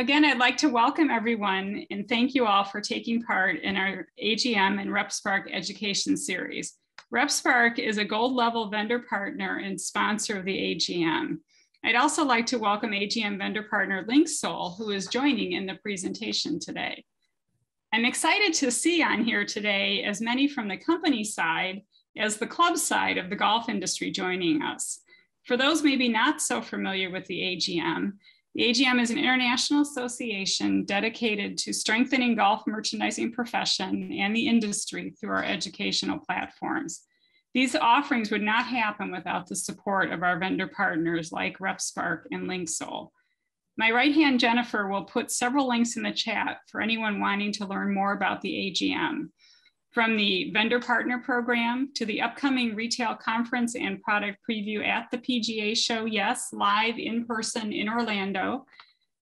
again, I'd like to welcome everyone and thank you all for taking part in our AGM and RepSpark education series. RepSpark is a gold level vendor partner and sponsor of the AGM. I'd also like to welcome AGM vendor partner LinkSoul, who is joining in the presentation today. I'm excited to see on here today as many from the company side as the club side of the golf industry joining us. For those maybe not so familiar with the AGM is an international association dedicated to strengthening golf merchandising profession and the industry through our educational platforms. These offerings would not happen without the support of our vendor partners like RepSpark and LinkSoul. My right hand, Jennifer, will put several links in the chat for anyone wanting to learn more about the AGM. From the vendor partner program to the upcoming retail conference and product preview at the PGA show, yes, live in person in Orlando,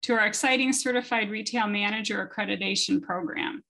to our exciting certified retail manager accreditation program.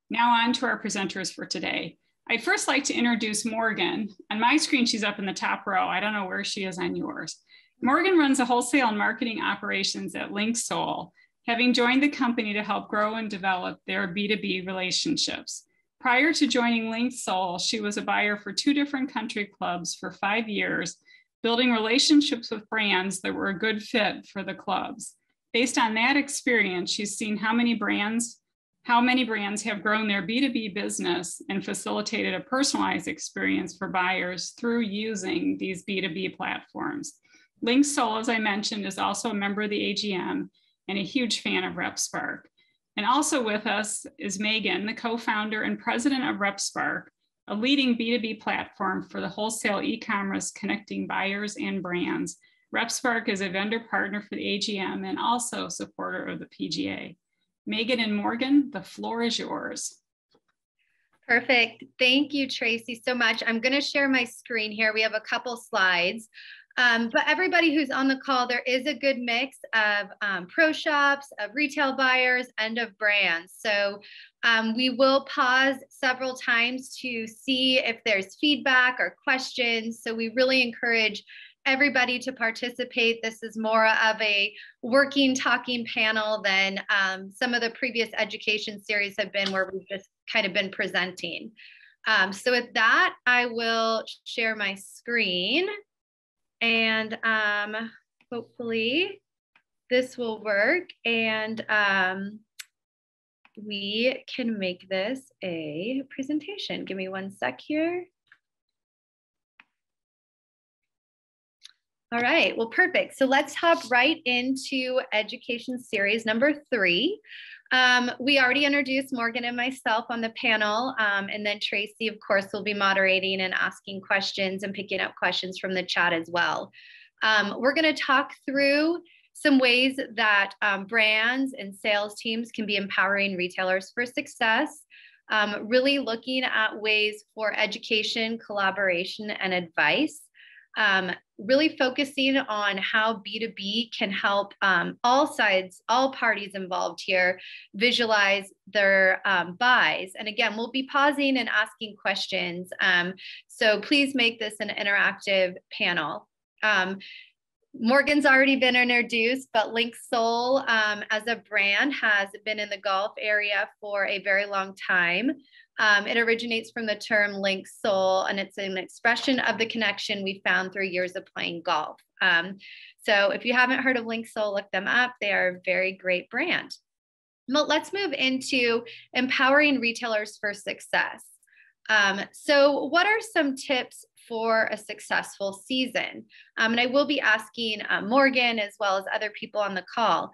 Now on to our presenters for today. I'd first like to introduce Morgan. On my screen, she's up in the top row. I don't know where she is on yours. Morgan runs the wholesale and marketing operations at LinkSoul, having joined the company to help grow and develop their B2B relationships. Prior to joining LinkSoul, she was a buyer for 2 different country clubs for 5 years, building relationships with brands that were a good fit for the clubs. Based on that experience, she's seen how many brands have grown their B2B business and facilitated a personalized experience for buyers through using these B2B platforms. LinkSoul, as I mentioned, is also a member of the AGM and a huge fan of RepSpark. And also with us is Megan, the co-founder and president of RepSpark, a leading B2B platform for the wholesale e-commerce connecting buyers and brands. RepSpark is a vendor partner for the AGM and also a supporter of the PGA. Megan and Morgan, the floor is yours. Perfect. Thank you, Tracy, so much. I'm going to share my screen here. We have a couple slides. But everybody who's on the call, there is a good mix of pro shops, of retail buyers, and of brands. So we will pause several times to see if there's feedback or questions. So we really encourage everybody to participate. This is more of a working, talking panel than some of the previous education series have been, where we've just kind of been presenting. So with that, I will share my screen. And hopefully this will work, and we can make this a presentation. Give me one sec here. All right, well, perfect. So let's hop right into education series number 3. We already introduced Morgan and myself on the panel, and then Tracy, of course, will be moderating and asking questions and picking up questions from the chat as well. We're going to talk through some ways that brands and sales teams can be empowering retailers for success, really looking at ways for education, collaboration, and advice. Really focusing on how B2B can help all sides, all parties involved here, visualize their buys. And again, we'll be pausing and asking questions. So please make this an interactive panel. Morgan's already been introduced, but LinkSoul as a brand has been in the golf area for a very long time. It originates from the term link soul, and it's an expression of the connection we found through years of playing golf. So if you haven't heard of LinkSoul, look them up. They are a very great brand. Well, let's move into empowering retailers for success. So what are some tips for a successful season? And I will be asking Morgan as well as other people on the call.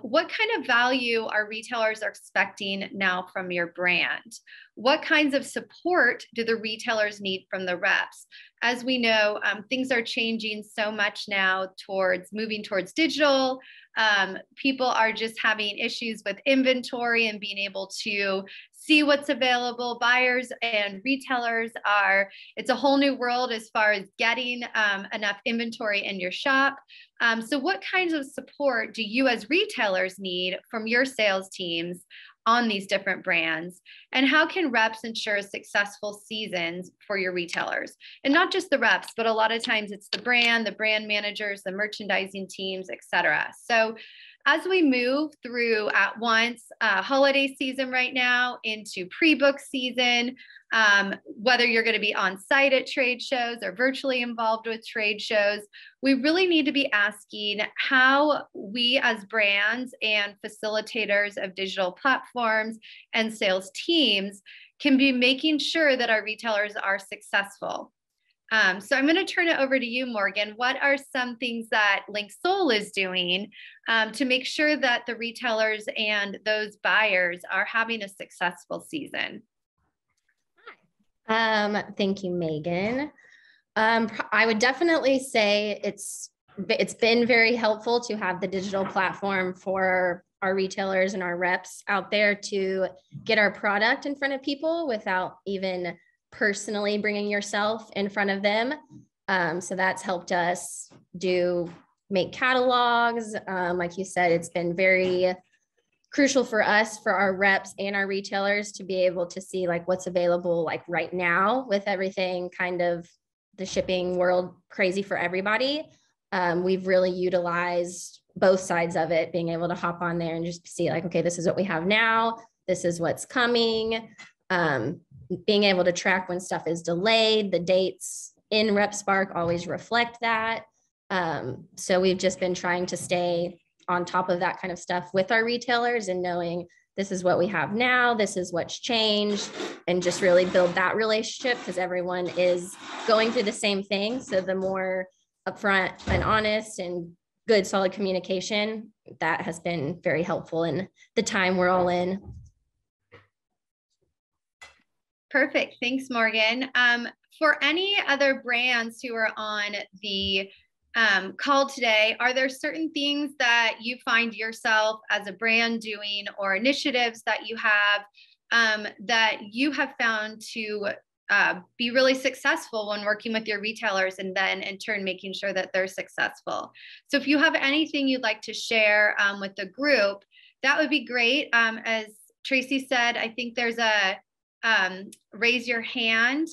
What kind of value are retailers expecting now from your brand? What kinds of support do the retailers need from the reps? As we know, things are changing so much now moving towards digital. People are just having issues with inventory and being able to see what's available. Buyers and retailers it's a whole new world as far as getting enough inventory in your shop. So what kinds of support do you as retailers need from your sales teams on these different brands? And how can reps ensure successful seasons for your retailers? And not just the reps, but a lot of times it's the brand managers, the merchandising teams, et cetera. So as we move through at once holiday season right now into pre-book season, whether you're going to be on site at trade shows or virtually involved with trade shows, we really need to be asking how we as brands and facilitators of digital platforms and sales teams can be making sure that our retailers are successful. So I'm going to turn it over to you, Morgan. What are some things that LinkSoul is doing to make sure that the retailers and those buyers are having a successful season? Thank you, Megan. I would definitely say it's been very helpful to have the digital platform for our retailers and our reps out there to get our product in front of people without even personally bringing yourself in front of them. So that's helped us make catalogs. Like you said, it's been very crucial for us, for our reps and our retailers to be able to see like what's available like right now with everything kind of the shipping world crazy for everybody. We've really utilized both sides of it, being able to hop on there and just see like, okay, this is what we have now. This is what's coming. Being able to track when stuff is delayed, the dates in RepSpark always reflect that. So we've just been trying to stay on top of that kind of stuff with our retailers and knowing this is what we have now, this is what's changed, and just really build that relationship because everyone is going through the same thing. So the more upfront and honest and good, solid communication, that has been very helpful in the time we're all in. Perfect. Thanks, Morgan. For any other brands who are on the call today, are there certain things that you find yourself as a brand doing or initiatives that you have found to be really successful when working with your retailers and then in turn making sure that they're successful? So if you have anything you'd like to share with the group, that would be great. As Tracy said, I think there's a raise your hand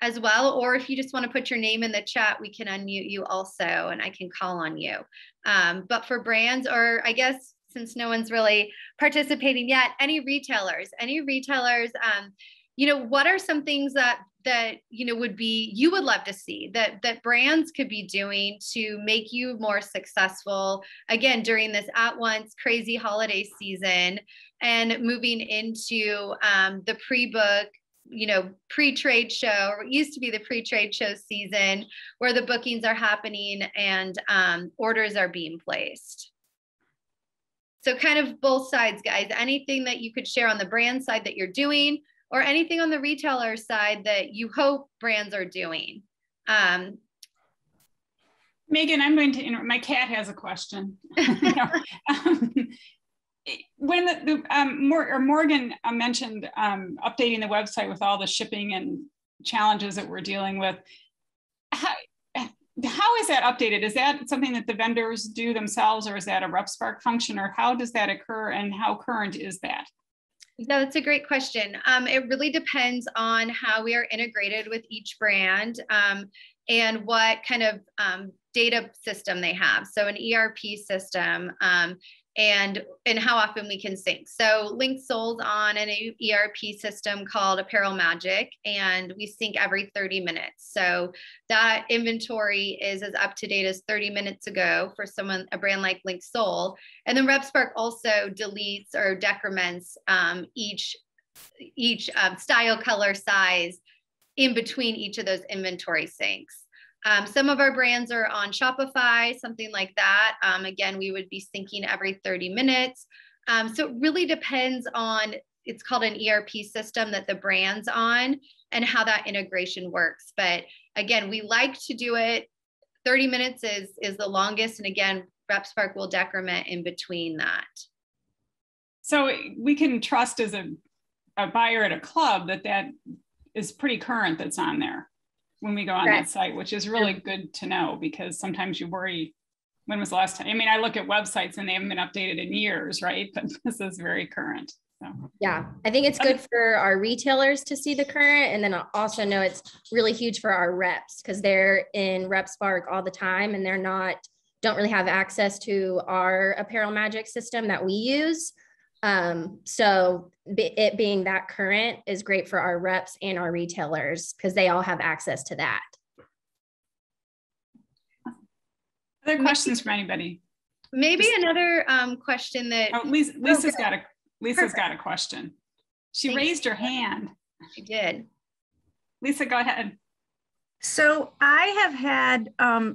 as well, or if you just want to put your name in the chat, we can unmute you also and I can call on you. But for brands, or I guess since no one's really participating yet, any retailers, what are some things that you would love to see that brands could be doing to make you more successful again during this at once crazy holiday season and moving into the pre-book, pre-trade show, or it used to be the pre-trade show season where the bookings are happening and orders are being placed. So kind of both sides, guys. Anything that you could share on the brand side that you're doing, or anything on the retailer side that you hope brands are doing. Megan, I'm going to interrupt. My cat has a question. When Morgan mentioned updating the website with all the shipping and challenges that we're dealing with, how is that updated? Is that something that the vendors do themselves, or is that a RepSpark function, or how does that occur and how current is that? No, that's a great question. It really depends on how we are integrated with each brand and what kind of data system they have. So an ERP system and how often we can sync. So LinkSoul's on an ERP system called Apparel Magic, and we sync every 30 minutes. So that inventory is as up to date as 30 minutes ago for a brand like LinkSoul. And then RepSpark also deletes or decrements each style, color, size in between each of those inventory syncs. Some of our brands are on Shopify, something like that. Again, we would be syncing every 30 minutes. So it really depends on, it's called an ERP system that the brand's on and how that integration works. But again, we like to do it, 30 minutes is the longest. And again, RepSpark will decrement in between that. So we can trust as a buyer at a club that is pretty current that's on there when we go on that site, which is really good to know, because sometimes you worry, when was the last time? I mean, I look at websites and they haven't been updated in years, right? But this is very current. So. Yeah, I think it's good for our retailers to see the current, and then I also know it's really huge for our reps because they're in RepSpark all the time and they're not don't really have access to our apparel magic system that we use. So it being that current is great for our reps and our retailers because they all have access to that. Other questions from anybody? Maybe another question that Lisa's got a question. She raised her hand. She did. Lisa, go ahead. So I have had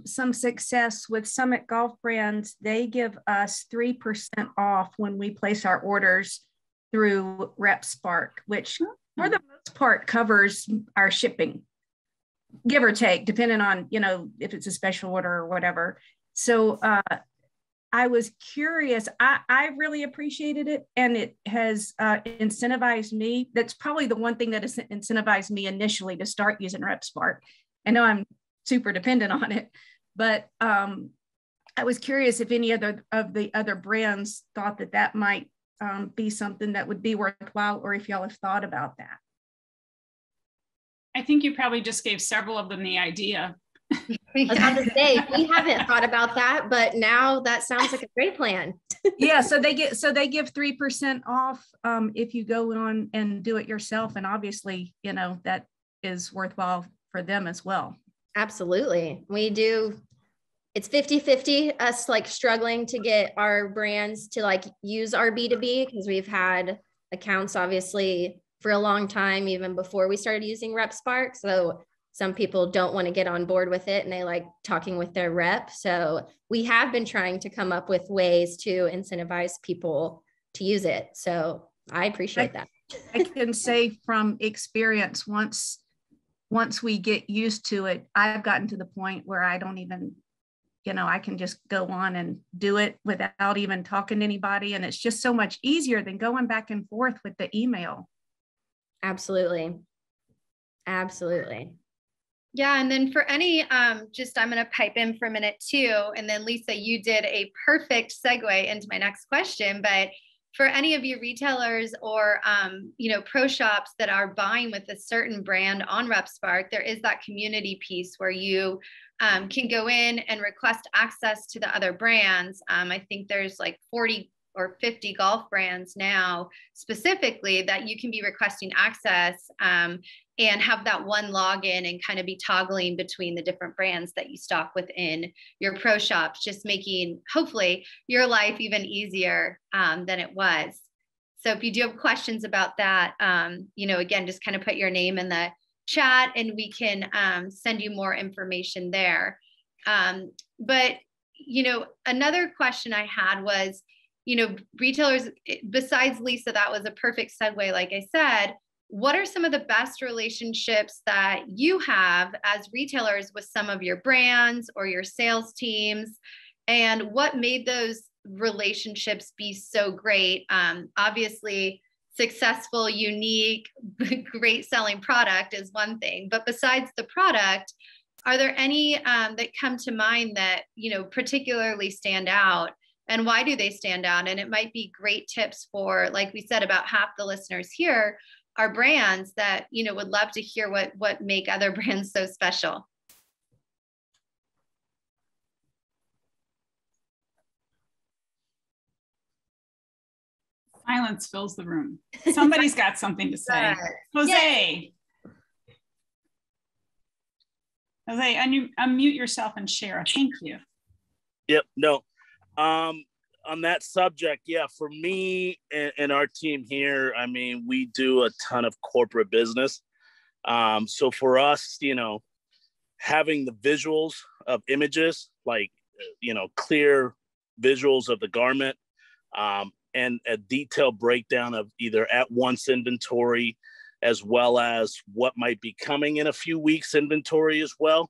some success with Summit Golf Brands. They give us 3% off when we place our orders through RepSpark, which for the most part covers our shipping, give or take, depending on, you know, if it's a special order or whatever. So I was curious. I really appreciated it, and it has incentivized me. That's probably the one thing that has incentivized me initially to start using RepSpark. I know I'm super dependent on it, but I was curious if any other of the other brands thought that that might be something that would be worthwhile, or if y'all have thought about that. I think you probably just gave several of them the idea. I was about to say, we haven't thought about that, but now that sounds like a great plan. Yeah, so they give 3% off if you go on and do it yourself, and obviously, you know, that is worthwhile for them as well. Absolutely. We do. It's 50-50, us like struggling to get our brands to like use our B2B, because we've had accounts obviously for a long time, even before we started using RepSpark. So some people don't want to get on board with it and they like talking with their rep. So we have been trying to come up with ways to incentivize people to use it. So I appreciate that. I can say from experience, once we get used to it, I've gotten to the point where I don't even, you know, I can just go on and do it without even talking to anybody. And it's just so much easier than going back and forth with the email. Absolutely. Absolutely. Yeah, and then for any, I'm going to pipe in for a minute too. And then Lisa, you did a perfect segue into my next question, but for any of you retailers or, you know, pro shops that are buying with a certain brand on RepSpark, there is that community piece where you can go in and request access to the other brands. I think there's like 40 or 50 golf brands now specifically that you can be requesting access and have that one login and kind of be toggling between the different brands that you stock within your pro shops, just making hopefully your life even easier than it was. So if you do have questions about that, you know, again, just kind of put your name in the chat and we can send you more information there. But, you know, another question I had was, you know, retailers, besides Lisa, that was a perfect segue, like I said, what are some of the best relationships that you have as retailers with some of your brands or your sales teams? And what made those relationships be so great? Obviously, successful, unique, great selling product is one thing, but besides the product, are there any that come to mind that, you know, particularly stand out? And why do they stand out? And it might be great tips for, like we said, about half the listeners here are brands that, you know, would love to hear what make other brands so special. Silence fills the room. Somebody's got something to say. Jose. Yay. Jose, unmute yourself and share. Thank you. Yep. No. On that subject, yeah, for me and our team here, I mean, we do a ton of corporate business. So for us, you know, having the visuals of images, like, you know, clear visuals of the garment, and a detailed breakdown of either at once inventory, as well as what might be coming in a few weeks inventory as well.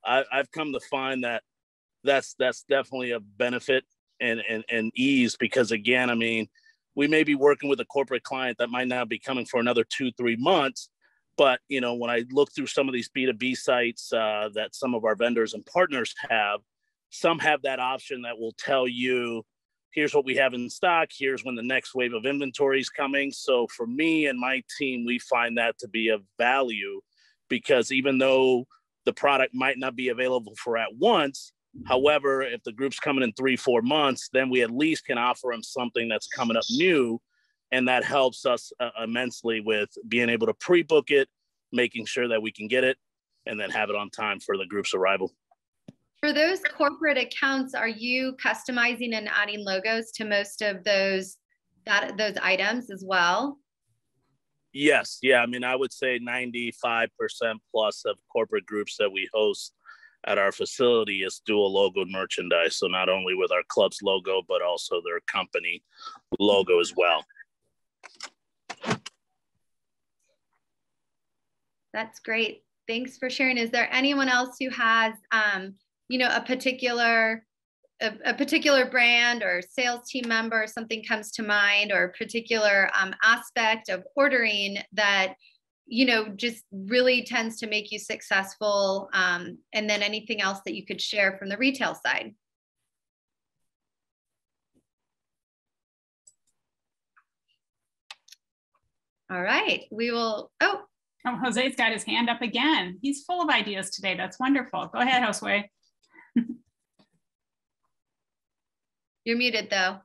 I've come to find that that's definitely a benefit and ease, because again, I mean, we may be working with a corporate client that might not be coming for another 2-3 months, but you know, when I look through some of these B2B sites that some of our vendors and partners have, some have that option that will tell you, here's what we have in stock, here's when the next wave of inventory is coming. So for me and my team, we find that to be of value, because even though the product might not be available for at once, However, if the group's coming in 3-4 months, then we at least can offer them something that's coming up new. And that helps us immensely with being able to pre-book it, making sure that we can get it, and then have it on time for the group's arrival. For those corporate accounts, are you customizing and adding logos to most of those items as well? Yes. Yeah. I mean, I would say 95% plus of corporate groups that we host at our facility is dual logo merchandise. So not only with our club's logo, but also their company logo as well. That's great. Thanks for sharing. Is there anyone else who has, a particular brand or sales team member, something comes to mind, or a particular aspect of ordering that, just really tends to make you successful? And then anything else that you could share from the retail side? All right, we will, oh, Jose's got his hand up again. He's full of ideas today. That's wonderful. Go ahead, Josue. You're muted though.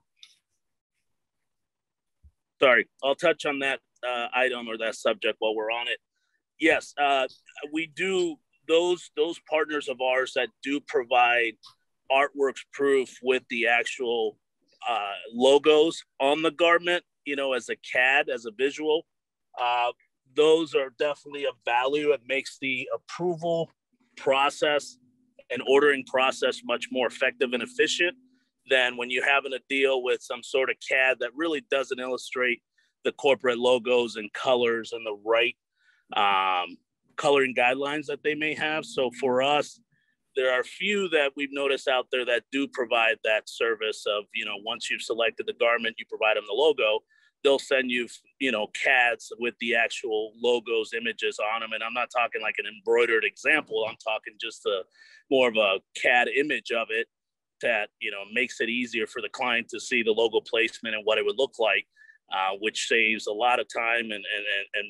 Sorry, I'll touch on that item or that subject while we're on it. Yes, we do, those partners of ours that do provide artworks proof with the actual logos on the garment, as a CAD, as a visual, those are definitely of value. It makes the approval process and ordering process much more effective and efficient than when you're having to deal with some sort of CAD that really doesn't illustrate the corporate logos and colors and the right coloring guidelines that they may have. So for us, there are a few that we've noticed out there that do provide that service of, once you've selected the garment, you provide them the logo, they'll send you, CADs with the actual logos, images on them. And I'm not talking like an embroidered example. I'm talking just more of a CAD image of it that, makes it easier for the client to see the logo placement and what it would look like, which saves a lot of time and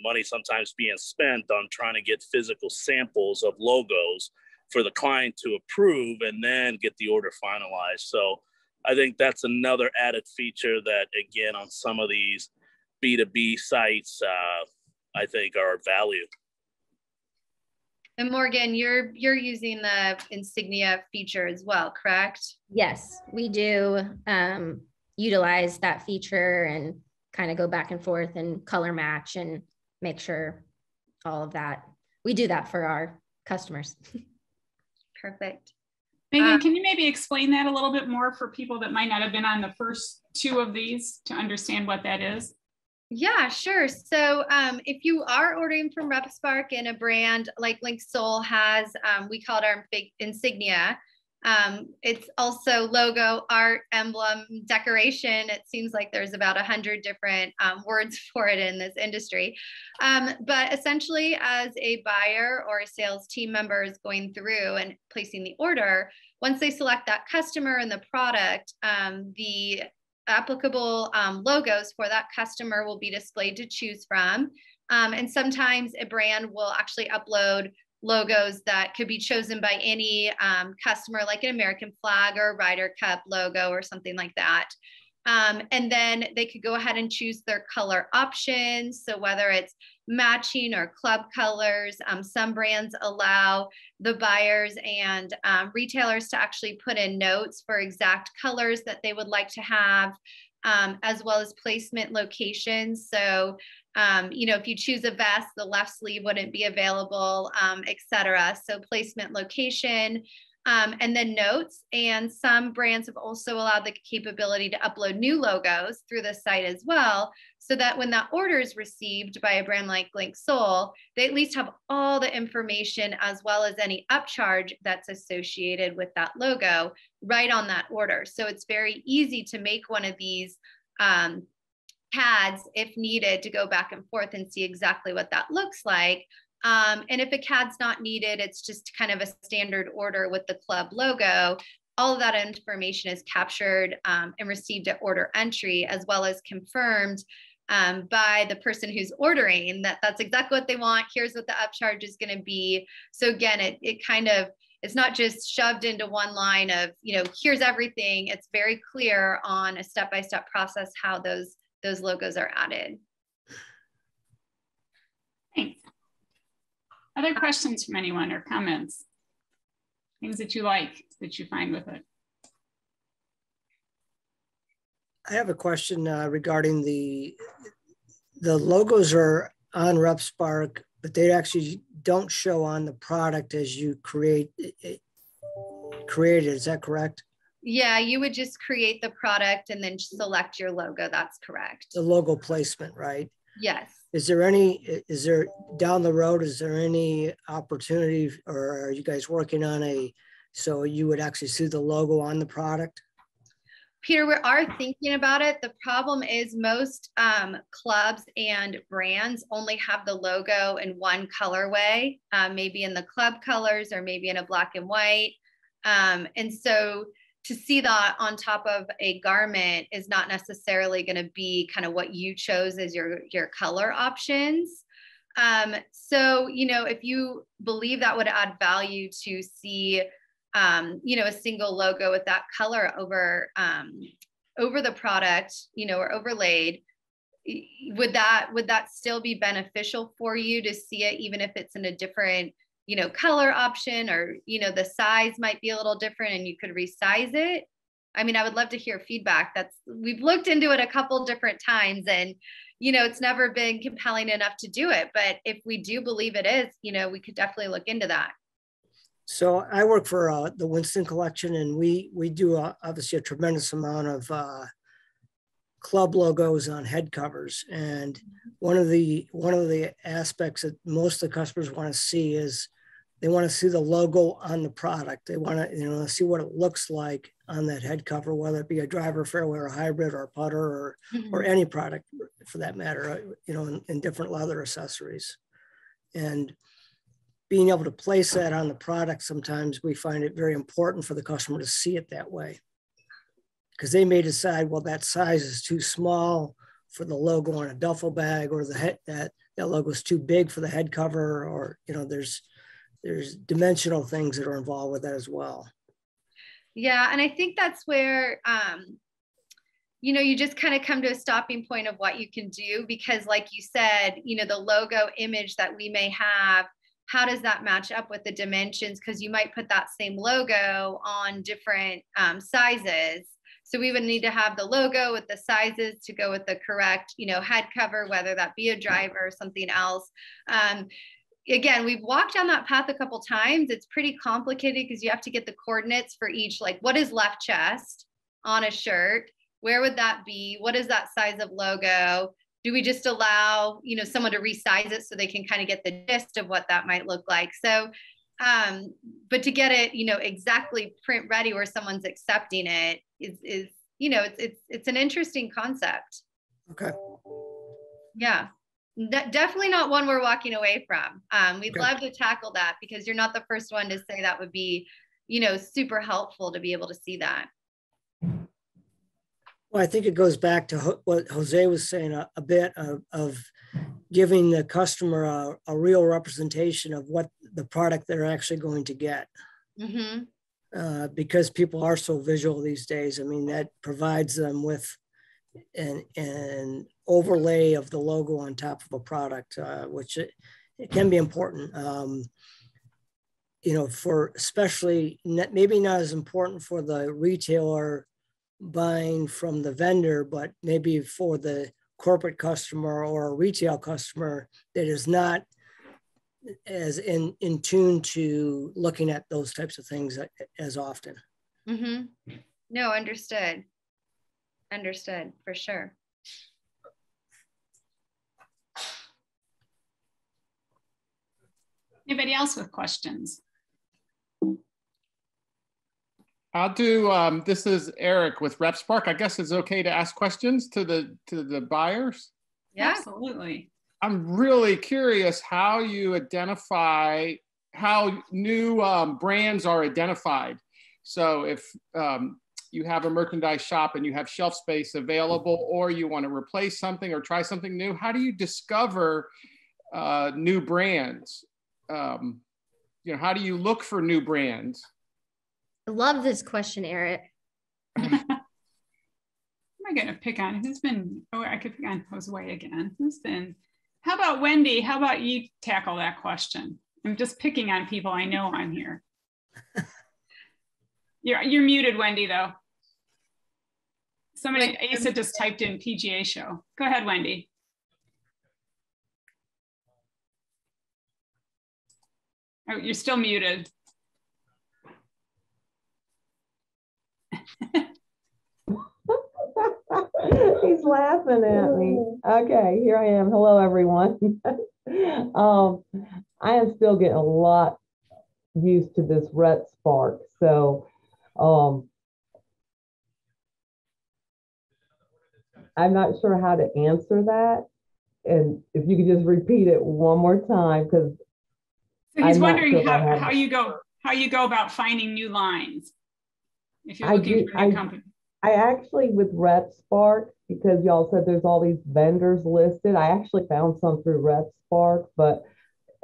money sometimes being spent on trying to get physical samples of logos for the client to approve and then get the order finalized. So I think that's another added feature that, again, on some of these B2B sites, I think are value. And Morgan, you're using the Insignia feature as well, correct? Yes, we do utilize that feature and kind of go back and forth and color match and make sure all of that. We do that for our customers. Perfect. Megan, can you maybe explain that a little bit more for people that might not have been on the first two of these to understand what that is? Yeah, sure. So if you are ordering from RepSpark and a brand like LinkSoul has, we call it our big Insignia. It's also logo, art, emblem, decoration. It seems like there's about 100 different words for it in this industry. But essentially, as a buyer or a sales team member is going through and placing the order, once they select that customer and the product, the applicable logos for that customer will be displayed to choose from. And sometimes a brand will actually upload logos that could be chosen by any customer, like an American flag or a Ryder Cup logo or something like that. And then they could go ahead and choose their color options. So whether it's matching or club colors, some brands allow the buyers and retailers to actually put in notes for exact colors that they would like to have, as well as placement locations. So, if you choose a vest, the left sleeve wouldn't be available, etc. So placement, location, and then notes. And some brands have also allowed the capability to upload new logos through the site as well, so that when that order is received by a brand like LinkSoul, they at least have all the information as well as any upcharge that's associated with that logo right on that order. So it's very easy to make one of these CADs if needed to go back and forth and see exactly what that looks like. And if a CAD's not needed, it's just kind of a standard order with the club logo. All of that information is captured and received at order entry, as well as confirmed by the person who's ordering that that's exactly what they want. Here's what the upcharge is going to be. So again, it it's not just shoved into one line of, you know, here's everything. It's very clear on a step-by-step process how those logos are added. Thanks. Other questions from anyone or comments? Things that you like, that you find with it? I have a question regarding the logos are on RepSpark, but they actually don't show on the product as you create it. Is that correct? Yeah, you would just create the product and then select your logo. That's correct. The logo placement, right? Yes. Is there down the road, is there any opportunity, or are you guys working on so you would actually see the logo on the product? Peter, we are thinking about it. The problem is most clubs and brands only have the logo in one colorway, maybe in the club colors or maybe in a black and white. And so to see that on top of a garment is not necessarily going to be kind of what you chose as your color options. So, you know, if you believe that would add value to see, you know, a single logo with that color over the product, you know, or overlaid, would that still be beneficial for you to see it, even if it's in a different, you know, color option, or, you know, the size might be a little different and you could resize it? I mean, I would love to hear feedback. We've looked into it a couple different times and, you know, it's never been compelling enough to do it. But if we do believe it is, you know, we could definitely look into that. So I work for the Winston Collection, and we do obviously a tremendous amount of club logos on head covers. And one of the aspects that most of the customers want to see is they want to see the logo on the product. They want to, you know, see what it looks like on that head cover, whether it be a driver fairway or a hybrid or a putter or any product for that matter, you know, in different leather accessories. And being able to place that on the product, sometimes we find it very important for the customer to see it that way, because they may decide, well, that size is too small for the logo on a duffel bag, or that logo is too big for the head cover, or, you know, there's dimensional things that are involved with that as well. Yeah, and I think that's where you know, you just kind of come to a stopping point of what you can do, because like you said, you know, the logo image that we may have, how does that match up with the dimensions? Because you might put that same logo on different sizes. So we would need to have the logo with the sizes to go with the correct, you know, head cover, whether that be a driver or something else. Again, we've walked down that path a couple times. It's pretty complicated because you have to get the coordinates for each, like what is left chest on a shirt? Where would that be? What is that size of logo? Do we just allow, you know, someone to resize it so they can kind of get the gist of what that might look like? So, but to get it, you know, exactly print ready where someone's accepting it is, you know, it's an interesting concept. Okay. Yeah, definitely not one we're walking away from. We'd love to tackle that, because you're not the first one to say that would be, you know, super helpful to be able to see that. Well, I think it goes back to what Jose was saying a bit of giving the customer a real representation of what the product they're actually going to get. Because people are so visual these days. I mean, that provides them with an overlay of the logo on top of a product, which it can be important. You know, for especially maybe not as important for the retailer buying from the vendor, but maybe for the corporate customer or a retail customer that is not as in tune to looking at those types of things as often. No, understood for sure. Anybody else with questions? I'll do, this is Eric with RepSpark. I guess it's okay to ask questions to the buyers? Yeah, absolutely. I'm really curious how you identify, how new brands are identified. So if you have a merchandise shop and you have shelf space available, or you want to replace something or try something new, how do you discover new brands? how do you look for new brands? I love this question, Eric. Am I going to pick on who's been? Oh, I could pick on Josue again. Who's been? How about Wendy? How about you tackle that question? I'm just picking on people I know on here. You're muted, Wendy, though. Somebody, Asa just typed in PGA show. Go ahead, Wendy. Oh, you're still muted. He's laughing at me. Okay, here I am. Hello, everyone. I am still getting a lot used to this RepSpark. So I'm not sure how to answer that. And if you could just repeat it one more time, because so he's wondering how you go about finding new lines if you're looking for a new company. I actually, with RepSpark, because y'all said there's all these vendors listed, I actually found some through RepSpark, but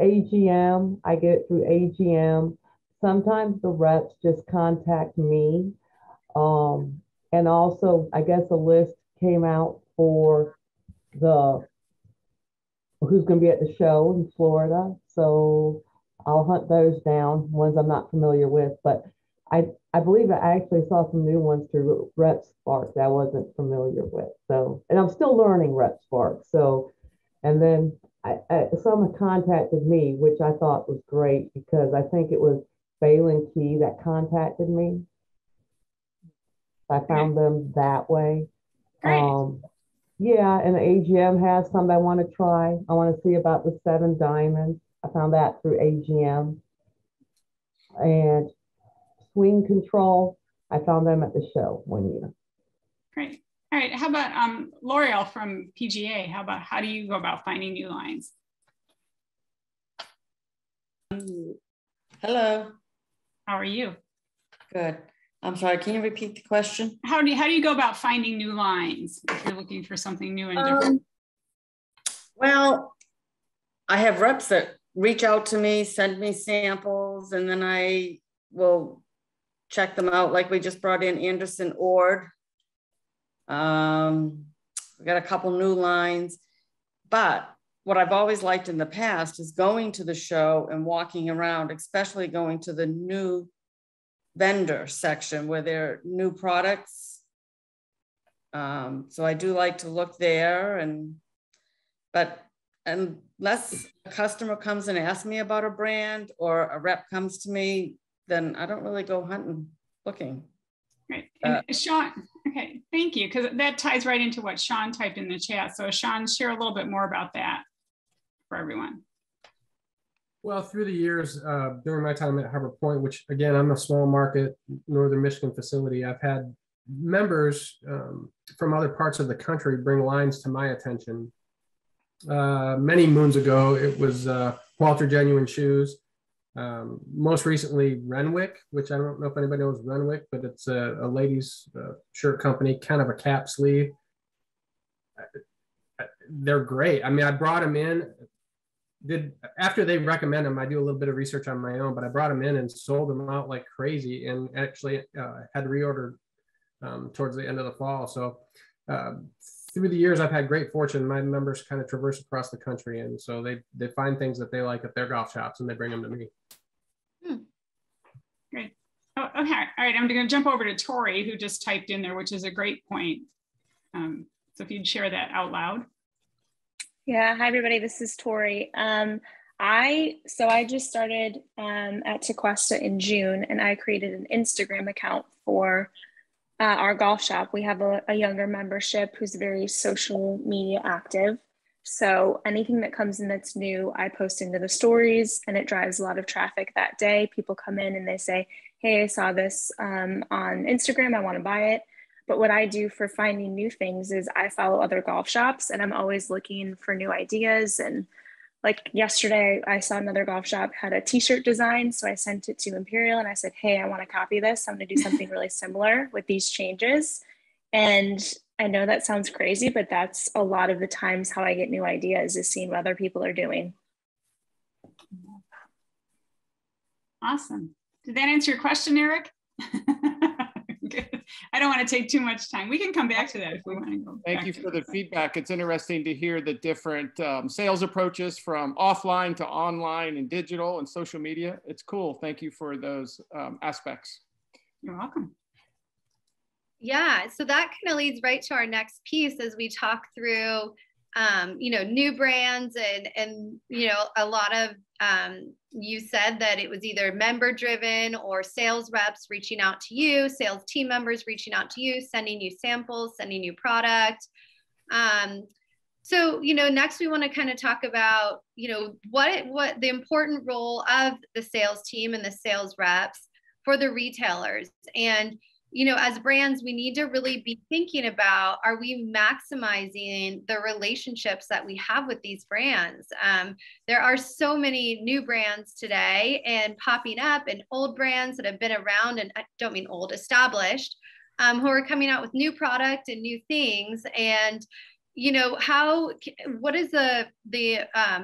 AGM, I get it through AGM. Sometimes the reps just contact me. And also, I guess a list came out for who's going to be at the show in Florida. So I'll hunt those down, ones I'm not familiar with. But I believe I actually saw some new ones through RepSpark that I wasn't familiar with. So, and I'm still learning RepSpark. So, and then someone contacted me, which I thought was great because I think it was Balin Key that contacted me. I found them that way. Great. Yeah, and the AGM has some I want to try. I want to see about the 7 diamonds. I found that through AGM. And swing control, I found them at the show one year. Great. All right. How about L'Oreal from PGA? How do you go about finding new lines? Hello. How are you? Good. I'm sorry, can you repeat the question? How do you go about finding new lines if you're looking for something new and different? Well, I have reps that reach out to me, send me samples, and then I will check them out. Like we just brought in Anderson Ord. We got a couple new lines, but what I've always liked in the past is going to the show and walking around, especially going to the new vendor section where there are new products. So I do like to look there, but unless a customer comes and asks me about a brand or a rep comes to me, then I don't really go hunting, looking. Right. And Sean, okay, thank you, because that ties right into what Sean typed in the chat. So Sean, share a little bit more about that for everyone. Well, through the years, during my time at Harbor Point, which again, I'm a small market, Northern Michigan facility, I've had members from other parts of the country bring lines to my attention. Many moons ago, it was Walter Genuine Shoes. Most recently, Renwick, which I don't know if anybody knows Renwick, but it's a ladies' shirt company, kind of a cap sleeve. They're great. I mean, I brought them in. After they recommend them, I do a little bit of research on my own, but I brought them in and sold them out like crazy, and actually had reordered towards the end of the fall. So through the years, I've had great fortune. My members kind of traverse across the country, and so they find things that they like at their golf shops, and they bring them to me. Great. Oh, okay. All right. I'm going to jump over to Tori, who just typed in there, which is a great point. So if you'd share that out loud. Yeah, hi everybody, this is Tori. I just started at Tequesta in June, and I created an Instagram account for our golf shop. We have a younger membership who's very social media active. So anything that comes in that's new, I post into the stories, and it drives a lot of traffic that day. People come in and they say, hey, I saw this on Instagram, I want to buy it. But what I do for finding new things is I follow other golf shops, and I'm always looking for new ideas. And like yesterday, I saw another golf shop had a t-shirt design. So I sent it to Imperial and I said, hey, I want to copy this. I'm going to do something really similar with these changes. And I know that sounds crazy, but that's a lot of the times how I get new ideas, is seeing what other people are doing. Awesome. Did that answer your question, Eric? Good. I don't want to take too much time. We can come back to that if we want to go. Thank you for the feedback. It's interesting to hear the different sales approaches from offline to online and digital and social media. It's cool. Thank you for those aspects. You're welcome. Yeah, so that kind of leads right to our next piece as we talk through, new brands and a lot of, you said that it was either member driven or sales reps reaching out to you, sales team members reaching out to you, sending you samples, sending you product. So, next we want to kind of talk about, what the important role of the sales team and the sales reps for the retailers. And as brands, we need to really be thinking about, are we maximizing the relationships that we have with these brands? There are so many new brands today and popping up, and old brands that have been around, and I don't mean old, established, who are coming out with new product and new things. And what is the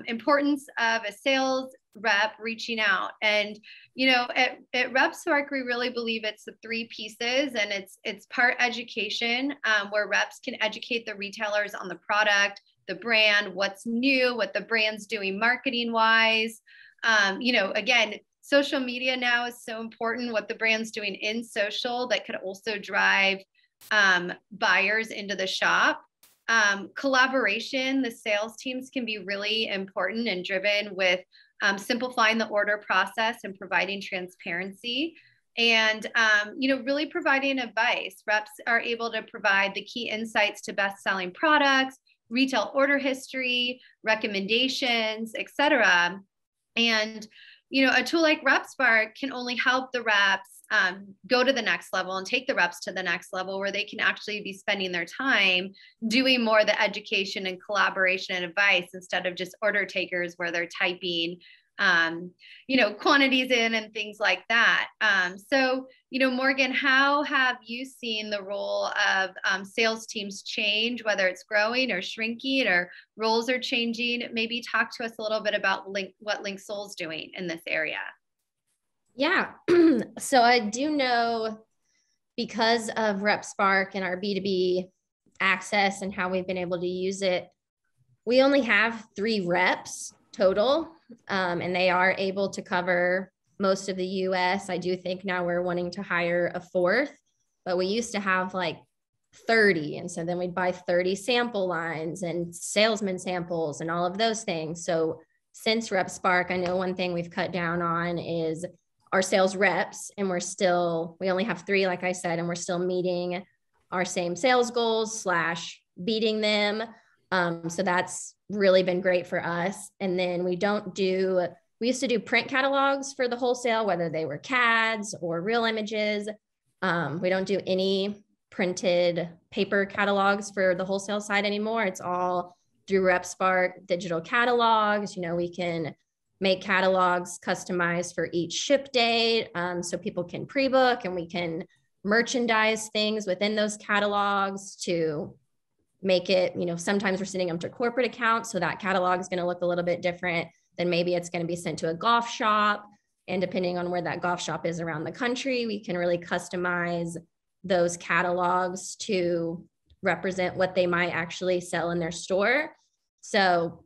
importance of a sales rep reaching out? And at RepSpark, we really believe it's the three pieces, and it's part education, where reps can educate the retailers on the product, the brand, what's new, what the brand's doing marketing wise. Again, social media now is so important, what the brand's doing in social that could also drive buyers into the shop. Collaboration, the sales teams can be really important and driven with simplifying the order process and providing transparency, and really providing advice. Reps are able to provide the key insights to best-selling products, retail order history, recommendations, etc. And a tool like RepSpark can only help the reps go to the next level and take the reps to the next level, where they can actually be spending their time doing more of the education and collaboration and advice instead of just order takers where they're typing, quantities in and things like that. So, Morgan, how have you seen the role of sales teams change, whether it's growing or shrinking or roles are changing? Maybe talk to us a little bit about what LinkSoul's doing in this area. Yeah, so I do know, because of RepSpark and our B2B access and how we've been able to use it, we only have 3 reps total, and they are able to cover most of the US. I do think now we're wanting to hire a 4th, but we used to have like 30. And so then we'd buy 30 sample lines and salesman samples and all of those things. So since RepSpark, I know one thing we've cut down on is our sales reps, and we only have 3, like I said, and we're still meeting our same sales goals / beating them. So that's really been great for us. And then we used to do print catalogs for the wholesale, whether they were CADs or real images. We don't do any printed paper catalogs for the wholesale side anymore. It's all through RepSpark digital catalogs. We can make catalogs customized for each ship date, so people can pre-book, and we can merchandise things within those catalogs to make it, sometimes we're sending them to corporate accounts, so that catalog is going to look a little bit different than maybe it's going to be sent to a golf shop. And depending on where that golf shop is around the country, we can really customize those catalogs to represent what they might actually sell in their store. So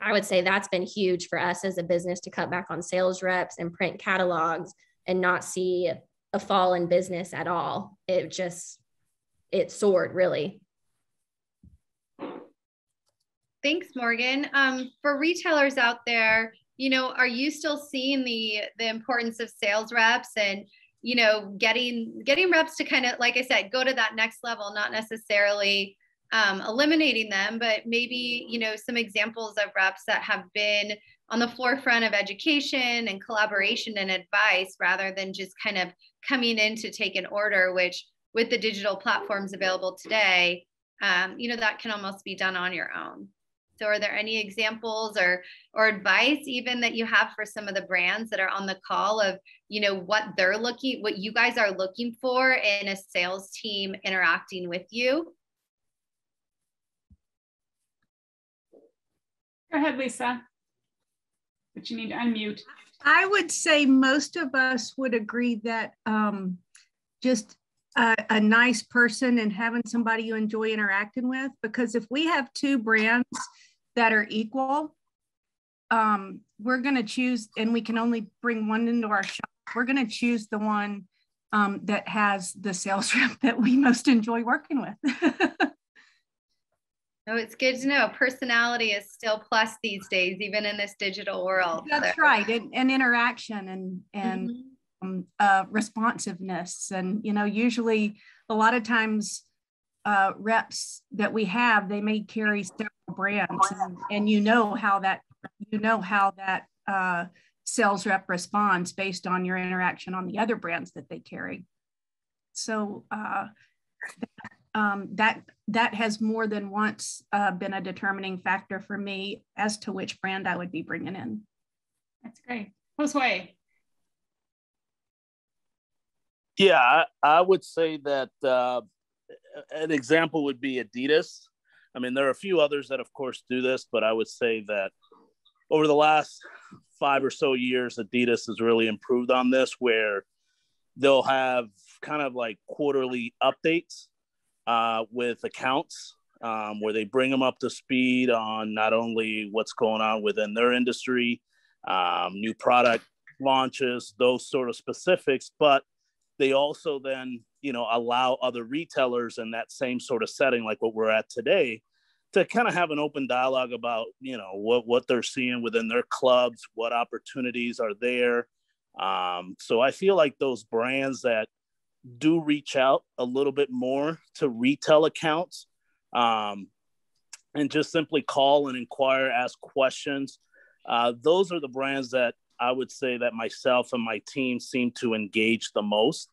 I would say that's been huge for us as a business, to cut back on sales reps and print catalogs and not see a fall in business at all. It soared, really. Thanks, Morgan. For retailers out there, are you still seeing the importance of sales reps and, getting reps to kind of, like I said, go to that next level, not necessarily eliminating them, but maybe, some examples of reps that have been on the forefront of education and collaboration and advice, rather than just kind of coming in to take an order, which with the digital platforms available today, that can almost be done on your own. So are there any examples or advice even that you have for some of the brands that are on the call of, what you guys are looking for in a sales team interacting with you? Go ahead, Lisa. But you need to unmute. I would say most of us would agree that just a nice person and having somebody you enjoy interacting with, because if we have two brands that are equal, we're going to choose, and we can only bring one into our shop. We're going to choose the one that has the sales rep that we most enjoy working with. No, it's good to know. Personality is still plus these days, even in this digital world. That's right, and interaction and responsiveness, and usually a lot of times reps that we have, they may carry several brands, and how that sales rep responds based on your interaction on the other brands that they carry. So that has more than once been a determining factor for me as to which brand I would be bringing in. That's great. Josue. Yeah, I would say that an example would be Adidas. I mean, there are a few others that, of course, do this, but I would say that over the last 5 or so years, Adidas has really improved on this, where they'll have kind of like quarterly updates with accounts where they bring them up to speed on not only what's going on within their industry, new product launches, those sort of specifics, but they also then, allow other retailers in that same sort of setting, like what we're at today, to kind of have an open dialogue about, what they're seeing within their clubs, what opportunities are there. So I feel like those brands that do reach out a little bit more to retail accounts and just simply call and inquire, ask questions. Those are the brands that I would say that myself and my team seem to engage the most,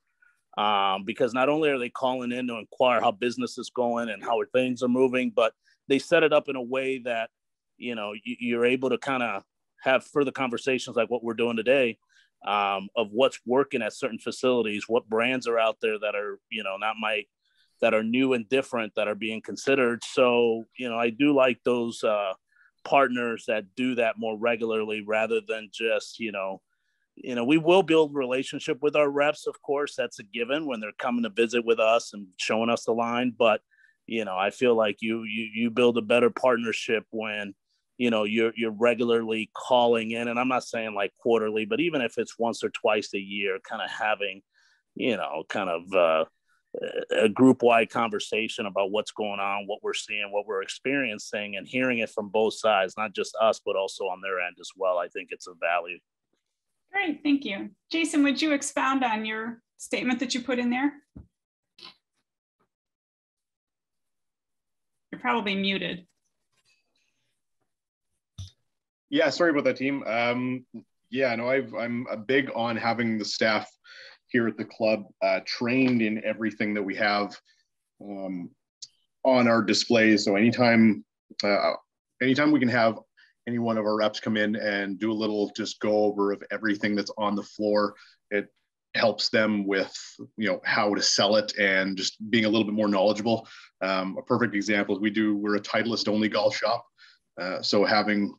because not only are they calling in to inquire how business is going and how things are moving, but they set it up in a way that, you're able to kind of have further conversations like what we're doing today, of what's working at certain facilities, what brands are out there that are, that are new and different that are being considered. So, I do like those partners that do that more regularly rather than just, we will build relationship with our reps. Of course, that's a given when they're coming to visit with us and showing us the line. But, I feel like you build a better partnership when, you're regularly calling in, and I'm not saying like quarterly, but even if it's once or twice a year, kind of having, a group-wide conversation about what's going on, what we're seeing, what we're experiencing, and hearing it from both sides, not just us, but also on their end as well. I think it's a value. Great, thank you. Jason, would you expound on your statement that you put in there? You're probably muted. Yeah, sorry about that, team. Yeah, no, I'm big on having the staff here at the club trained in everything that we have on our displays. So anytime we can have any one of our reps come in and do a little just go over of everything that's on the floor, it helps them with how to sell it and just being a little bit more knowledgeable. A perfect example is we're a Titleist only golf shop, so having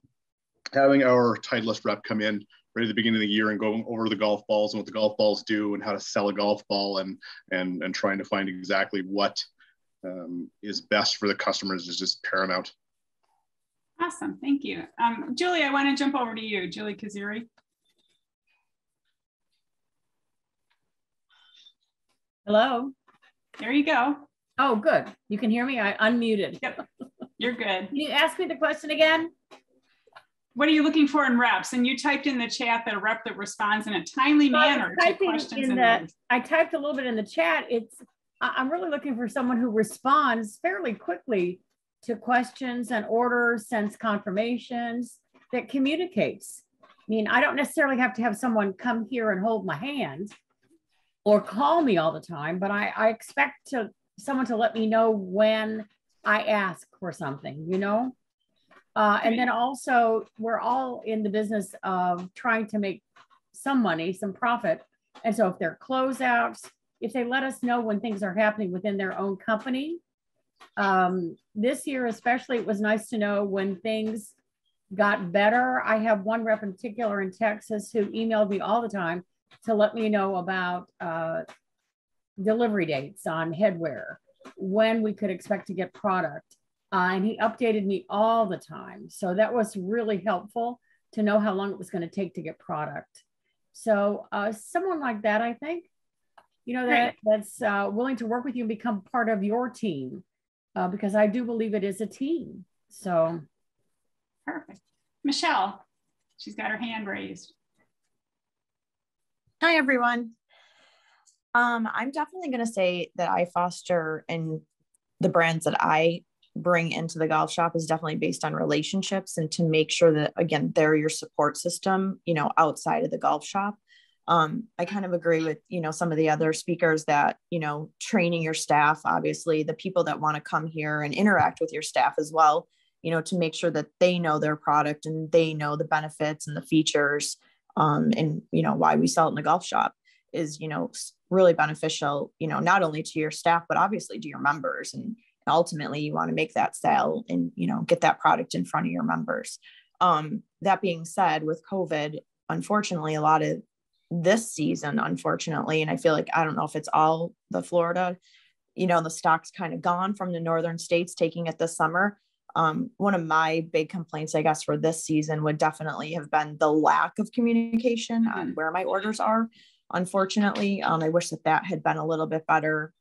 our Titleist rep come in right at the beginning of the year and going over the golf balls and what the golf balls do and how to sell a golf ball and trying to find exactly what is best for the customers is just paramount. Awesome, thank you. Julie, I want to jump over to you. Julie Kaziri. Hello. There you go. Oh, good. You can hear me? I unmuted. Yep, you're good. Can you ask me the question again? What are you looking for in reps? And you typed in the chat that a rep that responds in a timely manner to questions. I typed a little bit in the chat. I'm really looking for someone who responds fairly quickly to questions and orders, sends confirmations, that communicates. I mean, I don't necessarily have to have someone come here and hold my hand or call me all the time, but I expect someone to let me know when I ask for something, and then also we're all in the business of trying to make some money, some profit. And so if they're closeouts, if they let us know when things are happening within their own company, this year especially, it was nice to know when things got better. I have one rep in particular in Texas who emailed me all the time to let me know about delivery dates on headwear, when we could expect to get product. And he updated me all the time. So that was really helpful to know how long it was going to take to get product. So someone like that, I think, you know, that's willing to work with you and become part of your team, because I do believe it is a team. So. Perfect. Michelle, she's got her hand raised. Hi, everyone. I'm definitely going to say that I foster and the brands that I bring into the golf shop is definitely based on relationships, and to make sure that, again, they're your support system, you know, outside of the golf shop. I kind of agree with, you know, some of the other speakers that, you know, training your staff, obviously the people that want to come here and interact with your staff as well, you know, to make sure that they know their product and they know the benefits and the features, and, you know, why we sell it in the golf shop is, you know, really beneficial, you know, not only to your staff, but obviously to your members. And ultimately you want to make that sale and, you know, get that product in front of your members. That being said, with COVID, unfortunately, a lot of this season, unfortunately, and I feel like, I don't know if it's all the Florida, you know, the stock's kind of gone from the northern states taking it this summer. One of my big complaints, I guess, for this season would definitely have been the lack of communication on where my orders are. Unfortunately, I wish that had been a little bit better,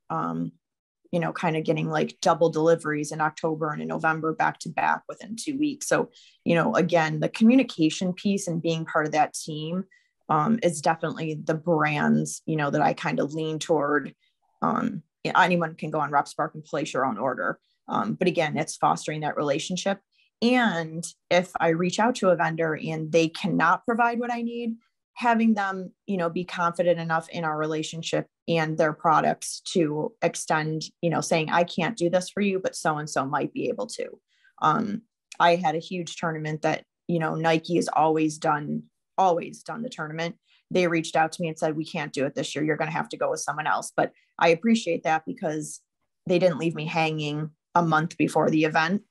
you know, kind of getting like double deliveries in October and in November back to back within 2 weeks. So, you know, again, the communication piece and being part of that team is definitely the brands, you know, that I kind of lean toward. Anyone can go on RepSpark and place your own order. But again, it's fostering that relationship. And if I reach out to a vendor and they cannot provide what I need, having them, you know, be confident enough in our relationship and their products to extend, you know, saying, I can't do this for you, but so-and-so might be able to. I had a huge tournament that, you know, Nike has always done the tournament. They reached out to me and said, we can't do it this year. You're going to have to go with someone else. But I appreciate that because they didn't leave me hanging a month before the event.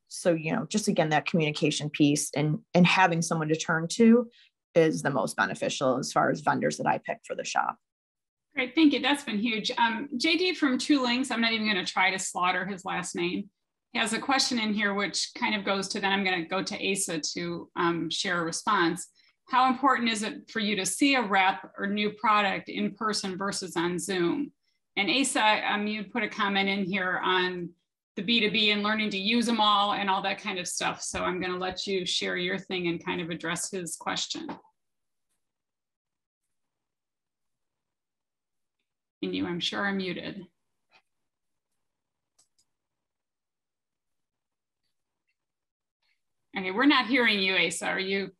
So, you know, just again, that communication piece and having someone to turn to is the most beneficial as far as vendors that I pick for the shop. Great, thank you. That's been huge. JD from True Links, I'm not even going to try to slaughter his last name. He has a question in here, which kind of goes to, then I'm going to go to Asa to share a response. How important is it for you to see a rep or new product in person versus on Zoom? And Asa, you put a comment in here on the B2B and learning to use them all and all that kind of stuff. So I'm going to let you share your thing and kind of address his question. And you, I'm sure, are muted. Okay, we're not hearing you, Asa. Are you?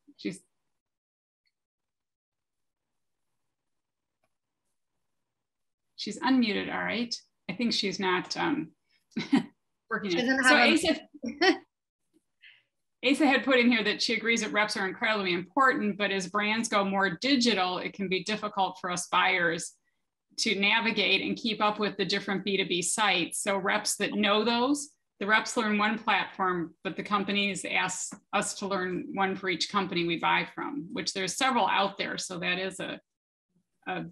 She's unmuted, all right. I think she's not working it. So Asa had put in here that she agrees that reps are incredibly important, but as brands go more digital, it can be difficult for us buyers to navigate and keep up with the different B2B sites. So reps that know those, the reps learn one platform, but the companies ask us to learn one for each company we buy from, which there's several out there. So that is a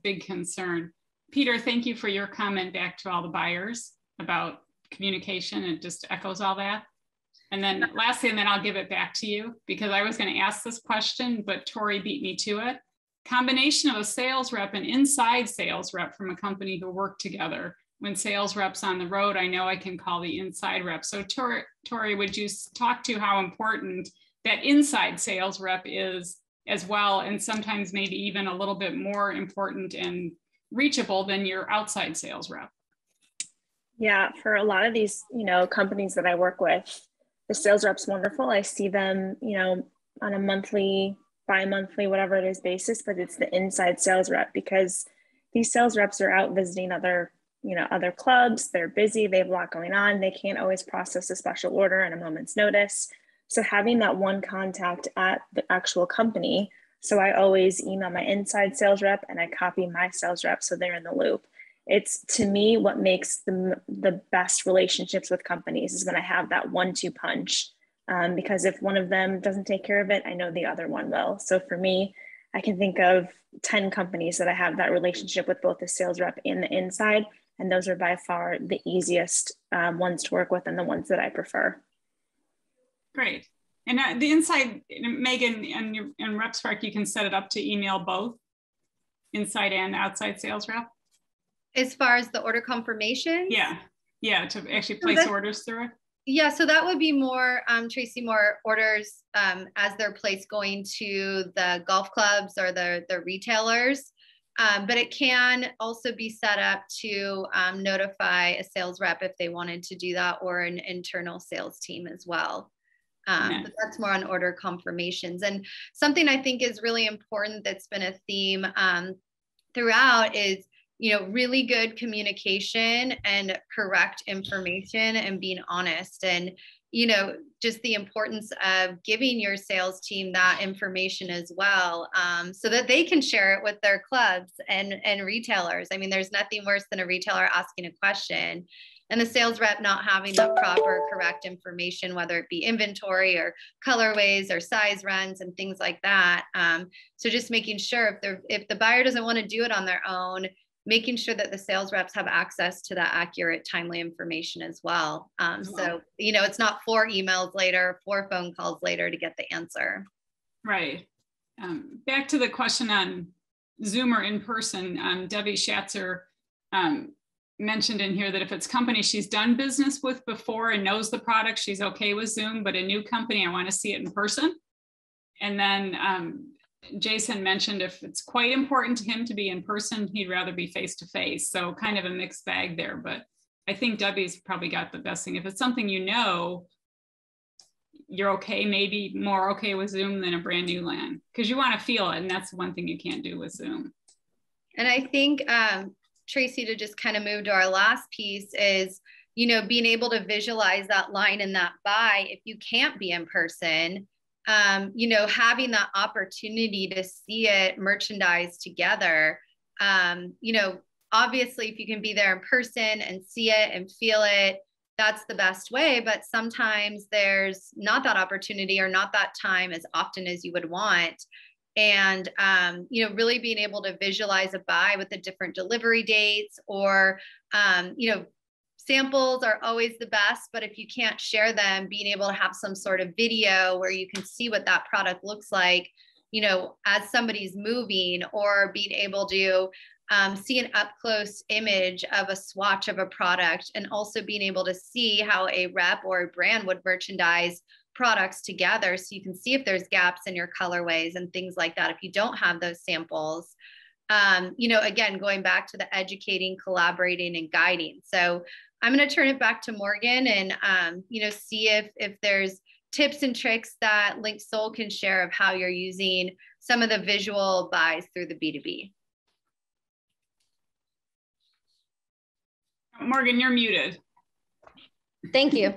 big concern. Peter, thank you for your comment back to all the buyers about communication. It just echoes all that. And then lastly, and then I'll give it back to you because I was going to ask this question, but Tori beat me to it. Combination of a sales rep and inside sales rep from a company who work together. When sales reps on the road, I know I can call the inside rep. So Tori, would you talk to how important that inside sales rep is as well, and sometimes maybe even a little bit more important and reachable than your outside sales rep? Yeah, for a lot of these, you know, companies that I work with, the sales rep's wonderful. I see them, you know, on a monthly, bi-monthly, whatever it is basis, but it's the inside sales rep because these sales reps are out visiting other clubs. They're busy. They have a lot going on. They can't always process a special order at a moment's notice. So having that one contact at the actual company. So I always email my inside sales rep and I copy my sales rep so they're in the loop. It's, to me, what makes the best relationships with companies is when I have that 1-2 punch because if one of them doesn't take care of it, I know the other one will. So for me, I can think of 10 companies that I have that relationship with, both the sales rep and the inside. And those are by far the easiest ones to work with and the ones that I prefer. Great. And the inside, Megan, and RepSpark, you can set it up to email both inside and outside sales rep? As far as the order confirmation? Yeah. Yeah, to actually place orders through it. Yeah, so that would be more, Tracy, more orders as they're placed going to the golf clubs or the retailers. But it can also be set up to notify a sales rep if they wanted to do that, or an internal sales team as well. But that's more on order confirmations. And something I think is really important that's been a theme throughout is, you know, really good communication and correct information and being honest, and, you know, just the importance of giving your sales team that information as well, so that they can share it with their clubs and retailers. I mean, there's nothing worse than a retailer asking a question and the sales rep not having the proper, correct information, whether it be inventory or colorways or size runs and things like that. So just making sure if the buyer doesn't want to do it on their own, making sure that the sales reps have access to that accurate, timely information as well. So, you know, it's not 4 emails later, 4 phone calls later to get the answer. Right. Back to the question on Zoom or in person, Debbie Schatzer mentioned in here that if it's company she's done business with before and knows the product, she's okay with Zoom, but a new company, I want to see it in person. And then Jason mentioned if it's quite important to him to be in person, he'd rather be face-to-face. So kind of a mixed bag there, but I think Debbie's probably got the best thing. If it's something you know, you're okay, maybe more okay with Zoom than a brand new LAN, because you want to feel it, and that's one thing you can't do with Zoom. And I think, Tracy, to just kind of move to our last piece is, you know, being able to visualize that line and that buy if you can't be in person. You know, having that opportunity to see it merchandised together. You know, obviously, if you can be there in person and see it and feel it, that's the best way. But sometimes there's not that opportunity or not that time as often as you would want. And, you know, really being able to visualize a buy with the different delivery dates, or, you know, samples are always the best, but if you can't share them, being able to have some sort of video where you can see what that product looks like, you know, as somebody's moving, or being able to see an up close image of a swatch of a product, and also being able to see how a rep or a brand would merchandise products together, so you can see if there's gaps in your colorways and things like that if you don't have those samples. You know, again, going back to the educating, collaborating, and guiding. So I'm going to turn it back to Morgan and, you know, see if there's tips and tricks that LinkSoul can share of how you're using some of the visual buys through the B2B. Morgan, you're muted. Thank you.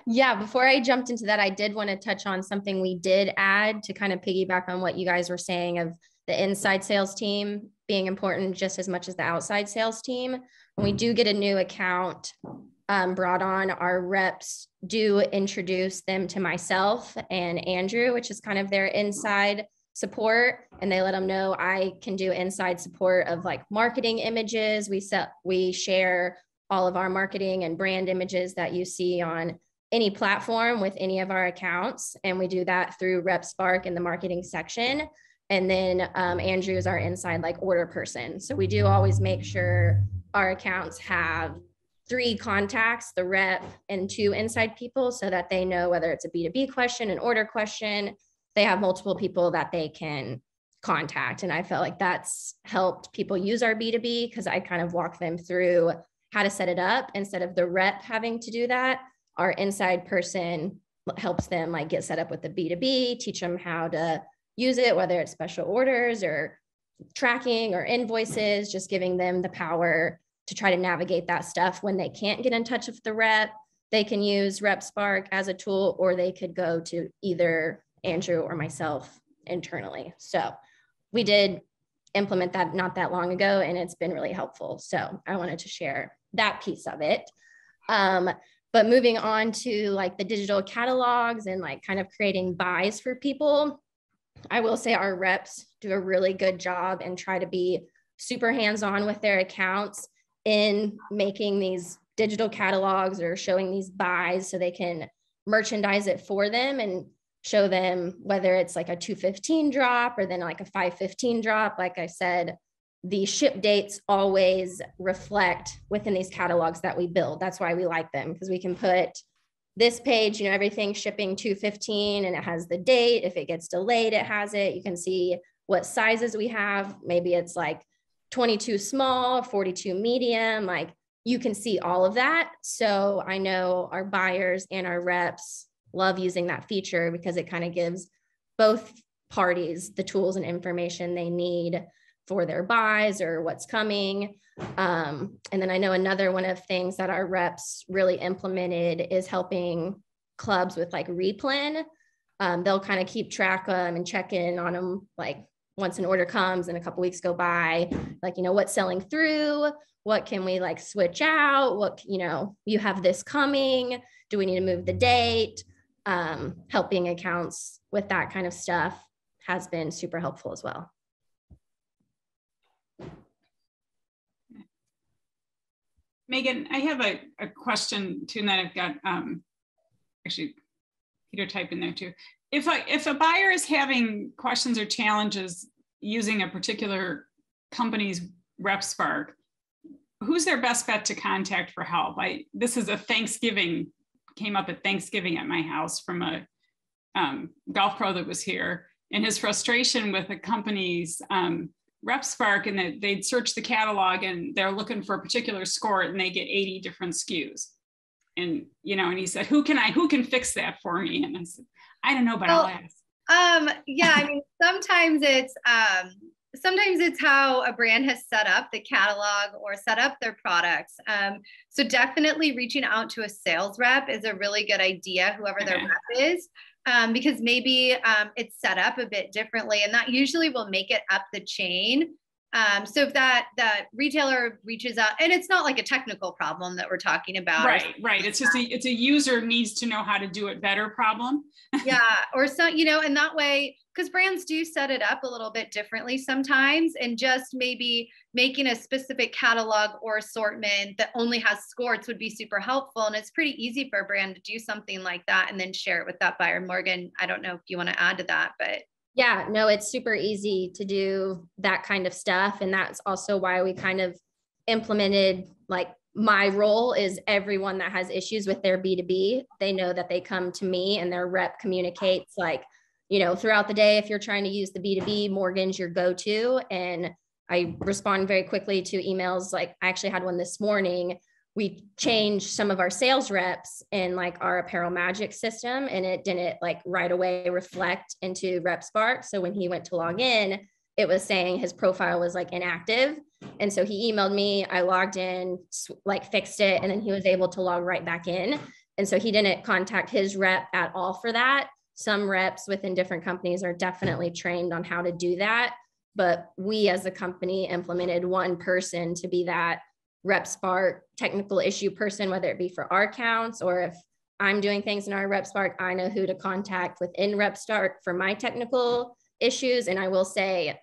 Yeah, before I jumped into that, I did want to touch on something we did add to kind of piggyback on what you guys were saying of the inside sales team being important just as much as the outside sales team. When we do get a new account brought on, our reps do introduce them to myself and Andrew, which is kind of their inside support. And they let them know I can do inside support of like marketing images. We share all of our marketing and brand images that you see on any platform with any of our accounts. And we do that through RepSpark in the marketing section. And then Andrew is our inside like order person. So we do always make sure our accounts have 3 contacts, the rep and 2 inside people, so that they know whether it's a B2B question, an order question, they have multiple people that they can contact. And I felt like that's helped people use our B2B, because I kind of walk them through how to set it up instead of the rep having to do that. Our inside person helps them like get set up with the B2B, teach them how to use it, whether it's special orders or tracking or invoices, just giving them the power to try to navigate that stuff. When they can't get in touch with the rep, they can use RepSpark as a tool, or they could go to either Andrew or myself internally. So we did implement that not that long ago, and it's been really helpful. So I wanted to share that piece of it. But moving on to like the digital catalogs and like kind of creating buys for people, I will say our reps do a really good job and try to be super hands-on with their accounts in making these digital catalogs or showing these buys so they can merchandise it for them and show them whether it's like a 215 drop or then like a 515 drop. Like I said, the ship dates always reflect within these catalogs that we build. That's why we like them, because we can put this page, everything shipping 215 and it has the date. If it gets delayed, it has it. You can see what sizes we have. Maybe it's like 22 small, 42 medium, like you can see all of that. So I know our buyers and our reps love using that feature because it kind of gives both parties the tools and information they need for their buys or what's coming. And then I know another one of things that our reps really implemented is helping clubs with like replan. They'll kind of keep track and check in on them like once an order comes and a couple weeks go by, like, what's selling through, what can we like switch out, what, you have this coming, do we need to move the date? Helping accounts with that kind of stuff has been super helpful as well. Megan, I have a question too, and that I've got actually Peter type in there too. If a buyer is having questions or challenges using a particular company's RepSpark, who's their best bet to contact for help? This is came up at Thanksgiving at my house from a golf pro that was here, and his frustration with the company's RepSpark, and that they'd search the catalog and they're looking for a particular score and they get 80 different SKUs. And, and he said, who can fix that for me? And I said, I don't know, but I'll ask. Yeah, I mean, sometimes it's how a brand has set up the catalog or set up their products. So definitely reaching out to a sales rep is a really good idea, whoever their rep is. Because maybe it's set up a bit differently, and that usually will make it up the chain. So if that retailer reaches out, and it's not like a technical problem that we're talking about. Right. It's just it's a user needs to know how to do it better problem. Yeah. Or so, and that way, because brands do set it up a little bit differently sometimes, and just maybe making a specific catalog or assortment that only has skorts would be super helpful. And it's pretty easy for a brand to do something like that and then share it with that buyer. Morgan, I don't know if you want to add to that, but. Yeah, no, it's super easy to do that kind of stuff. And that's also why we kind of implemented, like, my role is everyone that has issues with their B2B, they know that they come to me, and their rep communicates, like, throughout the day, if you're trying to use the B2B, Morgan's your go-to. And I respond very quickly to emails. Like, I actually had one this morning. We changed some of our sales reps in like our Apparel Magic system, and it didn't like right away reflect into RepSpark. So when he went to log in, it was saying his profile was like inactive. And so he emailed me, I logged in, like fixed it, and then he was able to log right back in. And so he didn't contact his rep at all for that. Some reps within different companies are definitely trained on how to do that. But we as a company implemented one person to be that RepSpark technical issue person, whether it be for our accounts, or if I'm doing things in our RepSpark, I know who to contact within RepSpark for my technical issues. And I will say,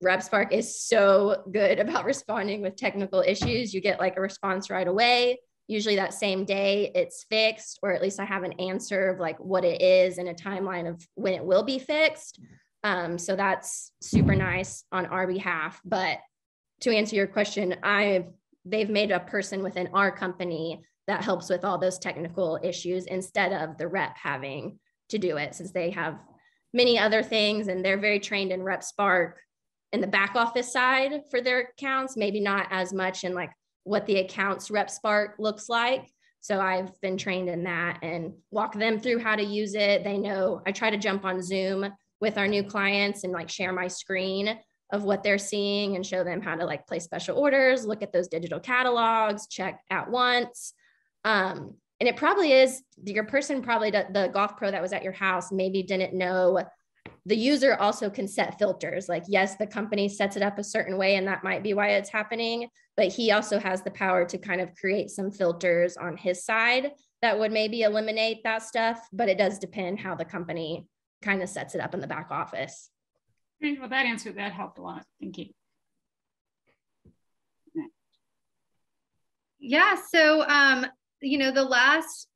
RepSpark is so good about responding with technical issues. You get like a response right away. Usually that same day it's fixed, or at least I have an answer of like what it is and a timeline of when it will be fixed. So that's super nice on our behalf. But to answer your question, they've made a person within our company that helps with all those technical issues instead of the rep having to do it, since they have many other things and they're very trained in RepSpark in the back office side for their accounts, maybe not as much in like what the accounts RepSpark looks like. So I've been trained in that and walk them through how to use it. They know I try to jump on Zoom with our new clients and like share my screen of what they're seeing and show them how to like place special orders, look at those digital catalogs, check at once. And it probably is, your person probably, the golf pro that was at your house maybe didn't know the user also can set filters. Like, yes, the company sets it up a certain way, and that might be why it's happening, but he also has the power to kind of create some filters on his side that would maybe eliminate that stuff, but it does depend how the company kind of sets it up in the back office. Great. Well, that helped a lot. Thank you. Yeah, so, you know, the last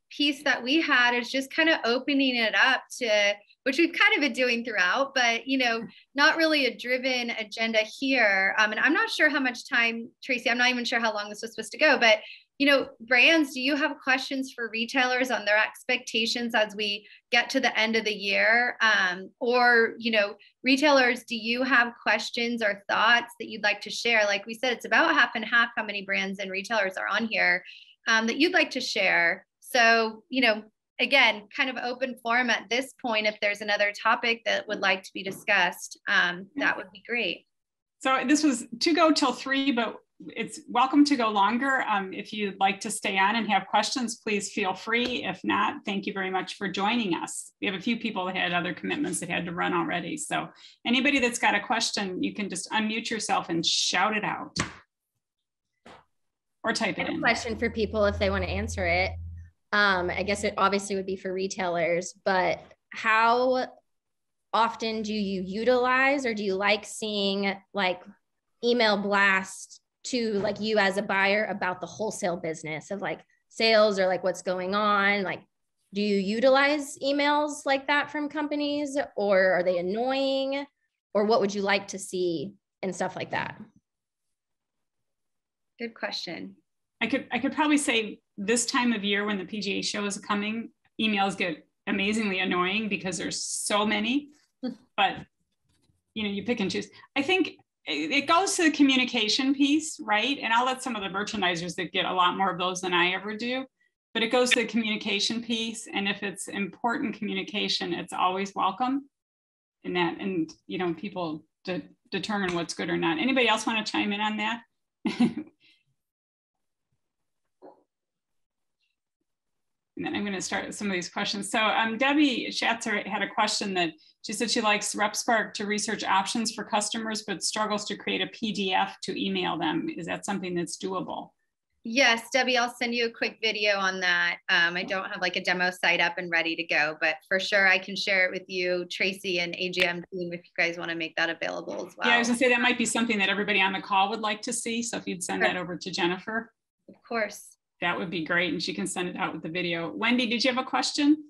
piece that we had is just kind of opening it up to, which we've kind of been doing throughout, but, you know, not really a driven agenda here. And I'm not sure how much time, Tracy, I'm not even sure how long this was supposed to go, but, you know, brands, do you have questions for retailers on their expectations as we get to the end of the year? Or, you know, retailers, do you have questions or thoughts that you'd like to share? Like we said, it's about half and half how many brands and retailers are on here that you'd like to share. So, you know, again, kind of open forum at this point. If there's another topic that would like to be discussed, that would be great. So this was to go till 3, but it's welcome to go longer. If you'd like to stay on and have questions, please feel free. If not, thank you very much for joining us. We have a few people that had other commitments that had to run already. So anybody that's got a question, you can just unmute yourself and shout it out. Or type it in. Question for people if they want to answer it. I guess it obviously would be for retailers, but how often do you utilize, or do you like seeing like email blasts to like you as a buyer about the wholesale business of like sales or like what's going on? Like, do you utilize emails like that from companies, or are they annoying, or what would you like to see and stuff like that? Good question. I could probably say this time of year when the PGA show is coming, emails get amazingly annoying because there's so many, but you know, you pick and choose. I think it goes to the communication piece, right? And I'll let some of the merchandisers that get a lot more of those than I ever do, but it goes to the communication piece. And if it's important communication, it's always welcome in that. And, you know, people determine what's good or not. Anybody else want to chime in on that? And then I'm going to start with some of these questions. So Debbie Schatzer had a question that she said she likes RepSpark to research options for customers, but struggles to create a PDF to email them. Is that something that's doable? Yes, Debbie, I'll send you a quick video on that. I don't have like a demo site up and ready to go, but for sure I can share it with you, Tracy and AGM team, if you guys want to make that available as well. Yeah, I was gonna say that might be something that everybody on the call would like to see. So if you'd send that over to Jennifer. Of course. That would be great. And she can send it out with the video. Wendy, did you have a question?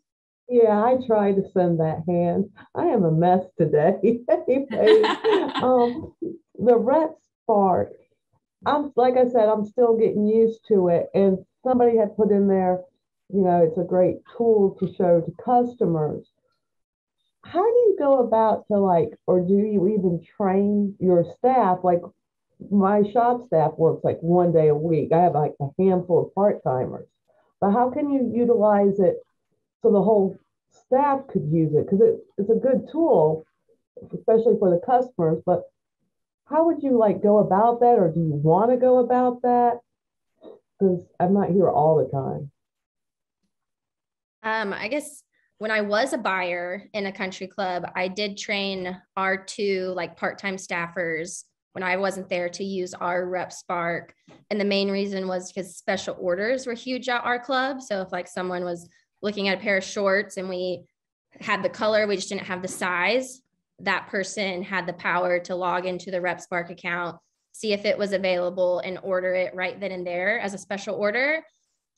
Yeah, I tried to send that hand. I am a mess today. The RepSpark, like I said, I'm still getting used to it. And somebody had put in there, you know, it's a great tool to show to customers. How do you go about to like, or do you even train your staff? Like my shop staff works like 1 day a week. I have like a handful of part-timers. But how can you utilize it so the whole staff could use it? Because it's a good tool, especially for the customers. But how would you like go about that, or do you want to go about that? Because I'm not here all the time. I guess when I was a buyer in a country club, I did train our 2 like part-time staffers when I wasn't there to use our RepSpark. And the main reason was because special orders were huge at our club. So if like someone was looking at a pair of shorts and we had the color, we just didn't have the size, that person had the power to log into the RepSpark account, see if it was available and order it right then and there as a special order.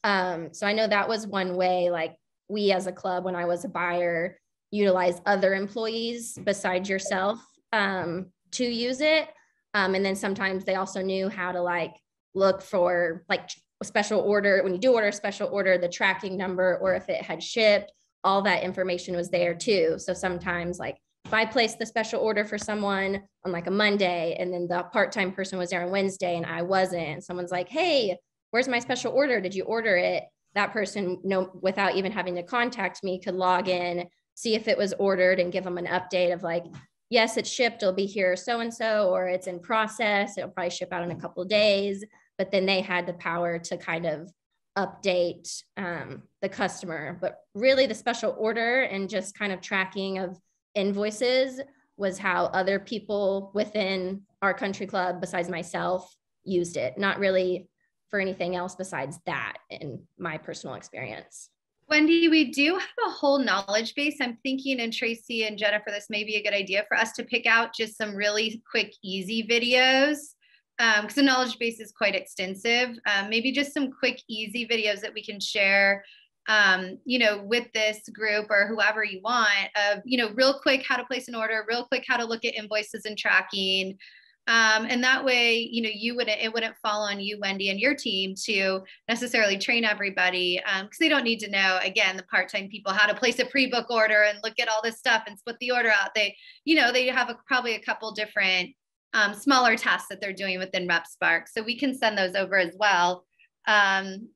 So I know that was one way, like we as a club, when I was a buyer, utilize other employees besides yourself to use it. And then sometimes they also knew how to like look for like a special order. When you do order a special order, the tracking number, or if it had shipped, all that information was there too. So sometimes like if I placed the special order for someone on like a Monday and then the part-time person was there on Wednesday and I wasn't, someone's like, hey, where's my special order? Did you order it? That person, without even having to contact me, could log in, see if it was ordered and give them an update of like, yes, it's shipped, it'll be here so-and-so, or it's in process, it'll probably ship out in a couple of days. But then they had the power to kind of update the customer. But really the special order and just kind of tracking of invoices was how other people within our country club besides myself used it, not really for anything else besides that in my personal experience. Wendy, we do have a whole knowledge base. I'm thinking, and Tracy and Jennifer, this may be a good idea for us to pick out just some really quick, easy videos, because the knowledge base is quite extensive. Maybe just some quick, easy videos that we can share, with this group or whoever you want of, real quick how to place an order, real quick how to look at invoices and tracking. And that way, it wouldn't fall on you, Wendy, and your team to necessarily train everybody, because they don't need to know, again, the part-time people, how to place a pre-book order and look at all this stuff and split the order out. They have probably a couple different smaller tasks that they're doing within RepSpark. So we can send those over as well, and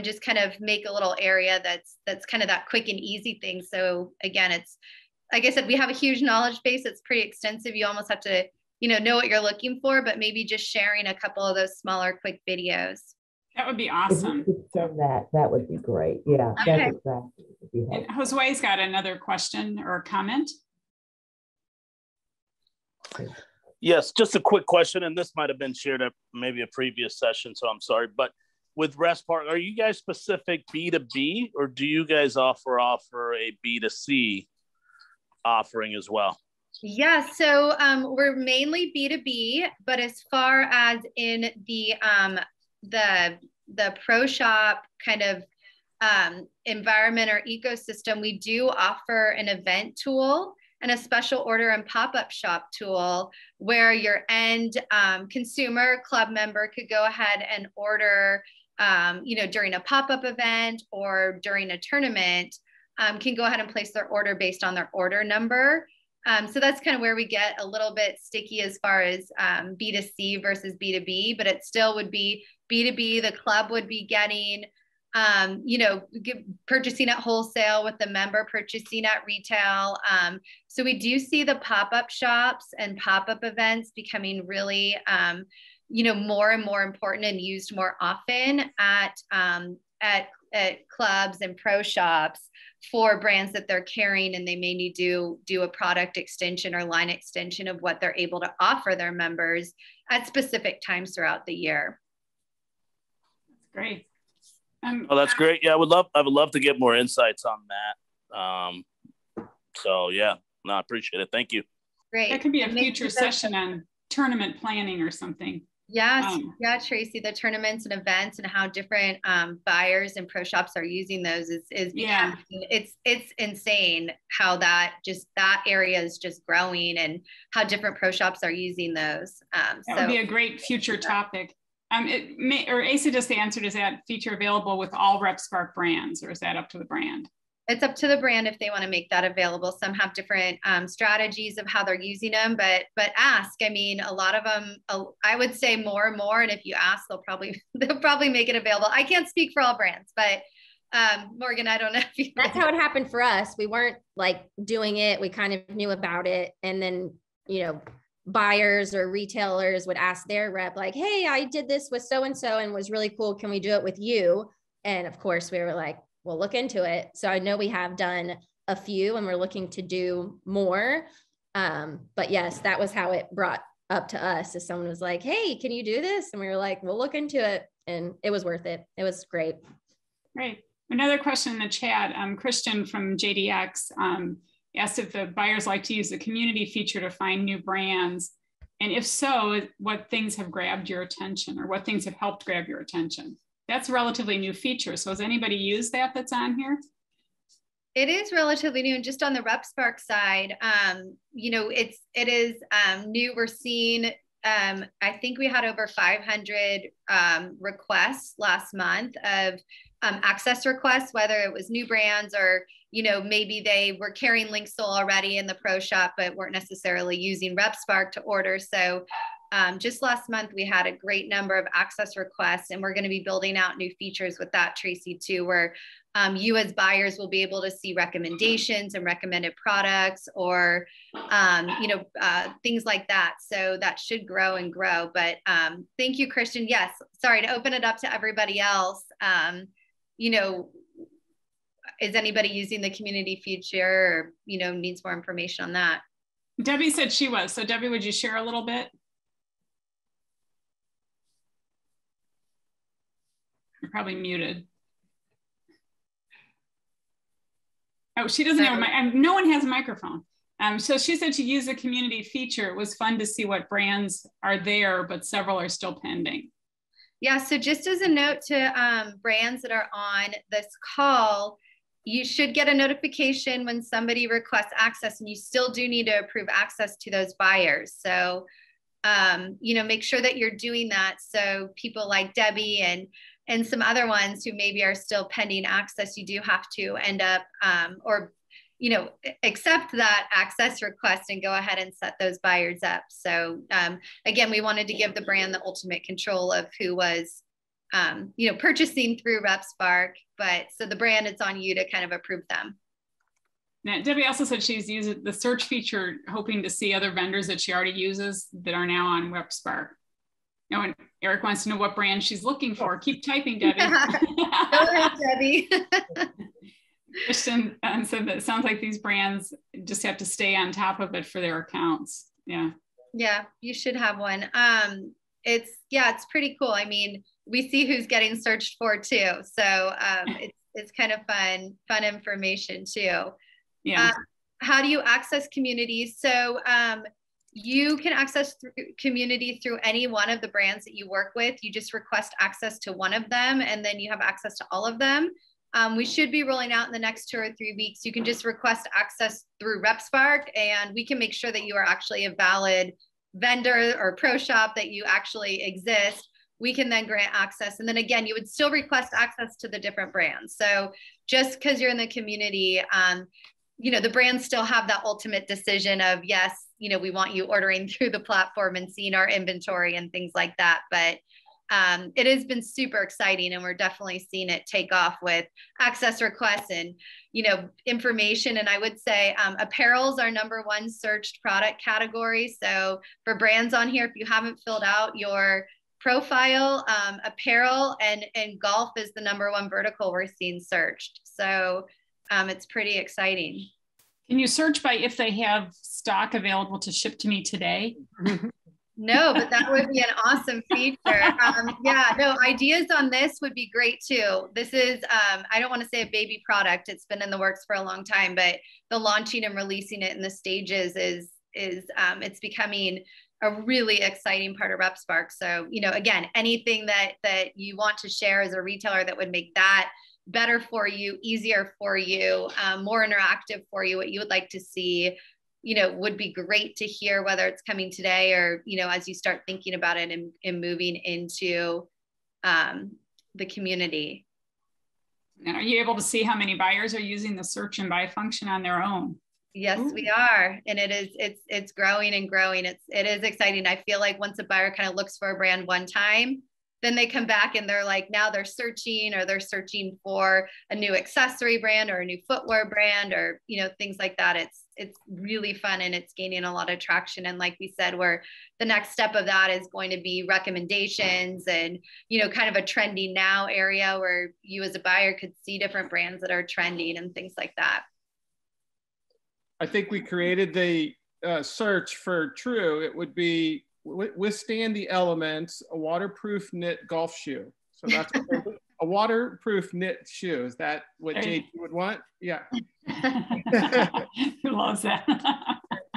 just kind of make a little area that's kind of that quick and easy thing. So again, it's, like I said, we have a huge knowledge base. It's pretty extensive. You almost have to know what you're looking for, but maybe just sharing a couple of those smaller, quick videos. That would be awesome. If you could send that would be great. Yeah, okay. That's exactly. And Josue's got another question or comment. Yes, just a quick question, and this might have been shared at maybe a previous session, so I'm sorry. But with RepSpark, are you guys specific B2B, or do you guys offer a B2C offering as well? Yeah, so we're mainly B2B, but as far as in the pro shop kind of environment or ecosystem, we do offer an event tool and a special order and pop-up shop tool where your end consumer club member could go ahead and order, during a pop-up event or during a tournament, can go ahead and place their order based on their order number. So that's kind of where we get a little bit sticky as far as B2C versus B2B, but it still would be B2B. The club would be getting, purchasing at wholesale with the member purchasing at retail. So we do see the pop-up shops and pop-up events becoming really, more and more important and used more often at clubs and pro shops for brands that they're carrying, and they may need to do a product extension or line extension of what they're able to offer their members at specific times throughout the year. That's great. Oh, that's great. Yeah, I would love to get more insights on that. So yeah, no, I appreciate it. Thank you. Great. That could be a future session on tournament planning or something. Yes, yeah, Tracy, the tournaments and events and how different buyers and pro shops are using those is yeah, it's insane how that area is just growing and how different pro shops are using those. That would be a great future topic. Asa just answered, is that feature available with all RepSpark brands, or is that up to the brand? It's up to the brand if they want to make that available. Some have different strategies of how they're using them, but ask. I mean, a lot of them, I would say more and more. And if you ask, they'll probably make it available. I can't speak for all brands, but Morgan, I don't know if you. That's how it happened for us. We weren't like doing it. We kind of knew about it, and then buyers or retailers would ask their rep, like, "Hey, I did this with so and so, and was really cool. Can we do it with you?" And of course, we were like, we'll look into it. So I know we have done a few and we're looking to do more. But yes, that was how it brought up to us, as someone was like, "Hey, can you do this?" And we were like, we'll look into it. And it was worth it. It was great. Great. Another question in the chat, Christian from JDX asked if the buyers like to use the community feature to find new brands. And if so, what things have grabbed your attention, or what things have helped grab your attention? That's a relatively new feature. So has anybody used that's on here? It is relatively new, and just on the RepSpark side, it is new. We're seeing, I think we had over 500 requests last month of access requests, whether it was new brands or, maybe they were carrying LinkSoul already in the pro shop, but weren't necessarily using RepSpark to order. So just last month, we had a great number of access requests, and we're going to be building out new features with that, Tracy, too, where you as buyers will be able to see recommendations and recommended products, or, things like that. So that should grow and grow. But thank you, Christian. Yes, sorry to open it up to everybody else. is anybody using the community feature or, needs more information on that? Debbie said she was. So Debbie, would you share a little bit? You're probably muted. Oh, she doesn't have no one has a microphone. So she said she used the community feature. It was fun to see what brands are there, but several are still pending. Yeah, so just as a note to brands that are on this call, you should get a notification when somebody requests access, and you still do need to approve access to those buyers. So, make sure that you're doing that. So people like Debbie and some other ones who maybe are still pending access, you do have to end up accept that access request and go ahead and set those buyers up. So again, we wanted to give the brand the ultimate control of who was, purchasing through RepSpark, but so the brand, it's on you to kind of approve them. Now, Debbie also said she's using the search feature, hoping to see other vendors that she already uses that are now on RepSpark. Oh, and Eric wants to know what brand she's looking for. Keep typing, Debbie. Go ahead, Debbie. Kristen said that it sounds like these brands just have to stay on top of it for their accounts. Yeah. Yeah, you should have one. It's pretty cool. I mean, we see who's getting searched for too. So it's kind of fun information too. Yeah. How do you access communities? So you can access community through any one of the brands that you work with. You just request access to one of them, and then you have access to all of them. We should be rolling out in the next 2 or 3 weeks. You can just request access through RepSpark, and we can make sure that you are actually a valid vendor or pro shop, that you actually exist. We can then grant access. And then again, you would still request access to the different brands. So just because you're in the community, the brands still have that ultimate decision of, yes, we want you ordering through the platform and seeing our inventory and things like that. But it has been super exciting, and we're definitely seeing it take off with access requests and, information. And I would say apparel is our #1 searched product category. So for brands on here, if you haven't filled out your profile, apparel and golf is the #1 vertical we're seeing searched. So it's pretty exciting. Can you search by if they have stock available to ship to me today? No, but that would be an awesome feature. Ideas on this would be great too. This is, I don't want to say a baby product. It's been in the works for a long time, but the launching and releasing it in the stages is it's becoming a really exciting part of RepSpark. So, again, anything that you want to share as a retailer that would make that better for you, easier for you, more interactive for you, what you would like to see, would be great to hear, whether it's coming today or, as you start thinking about it and moving into the community. Now, are you able to see how many buyers are using the search and buy function on their own? Yes, Ooh. we are. And it's growing and growing. It is exciting. I feel like once a buyer kind of looks for a brand one time, then they come back and they're like, now they're searching for a new accessory brand or a new footwear brand or, things like that. It's really fun, and it's gaining a lot of traction. And like we said, where the next step of that is going to be recommendations and, kind of a trending now area where you as a buyer could see different brands that are trending and things like that. I think we created the search for True. It would be withstand the elements, a waterproof knit golf shoe. So that's a waterproof knit shoe. Is that what JT would want? Yeah. Who loves that?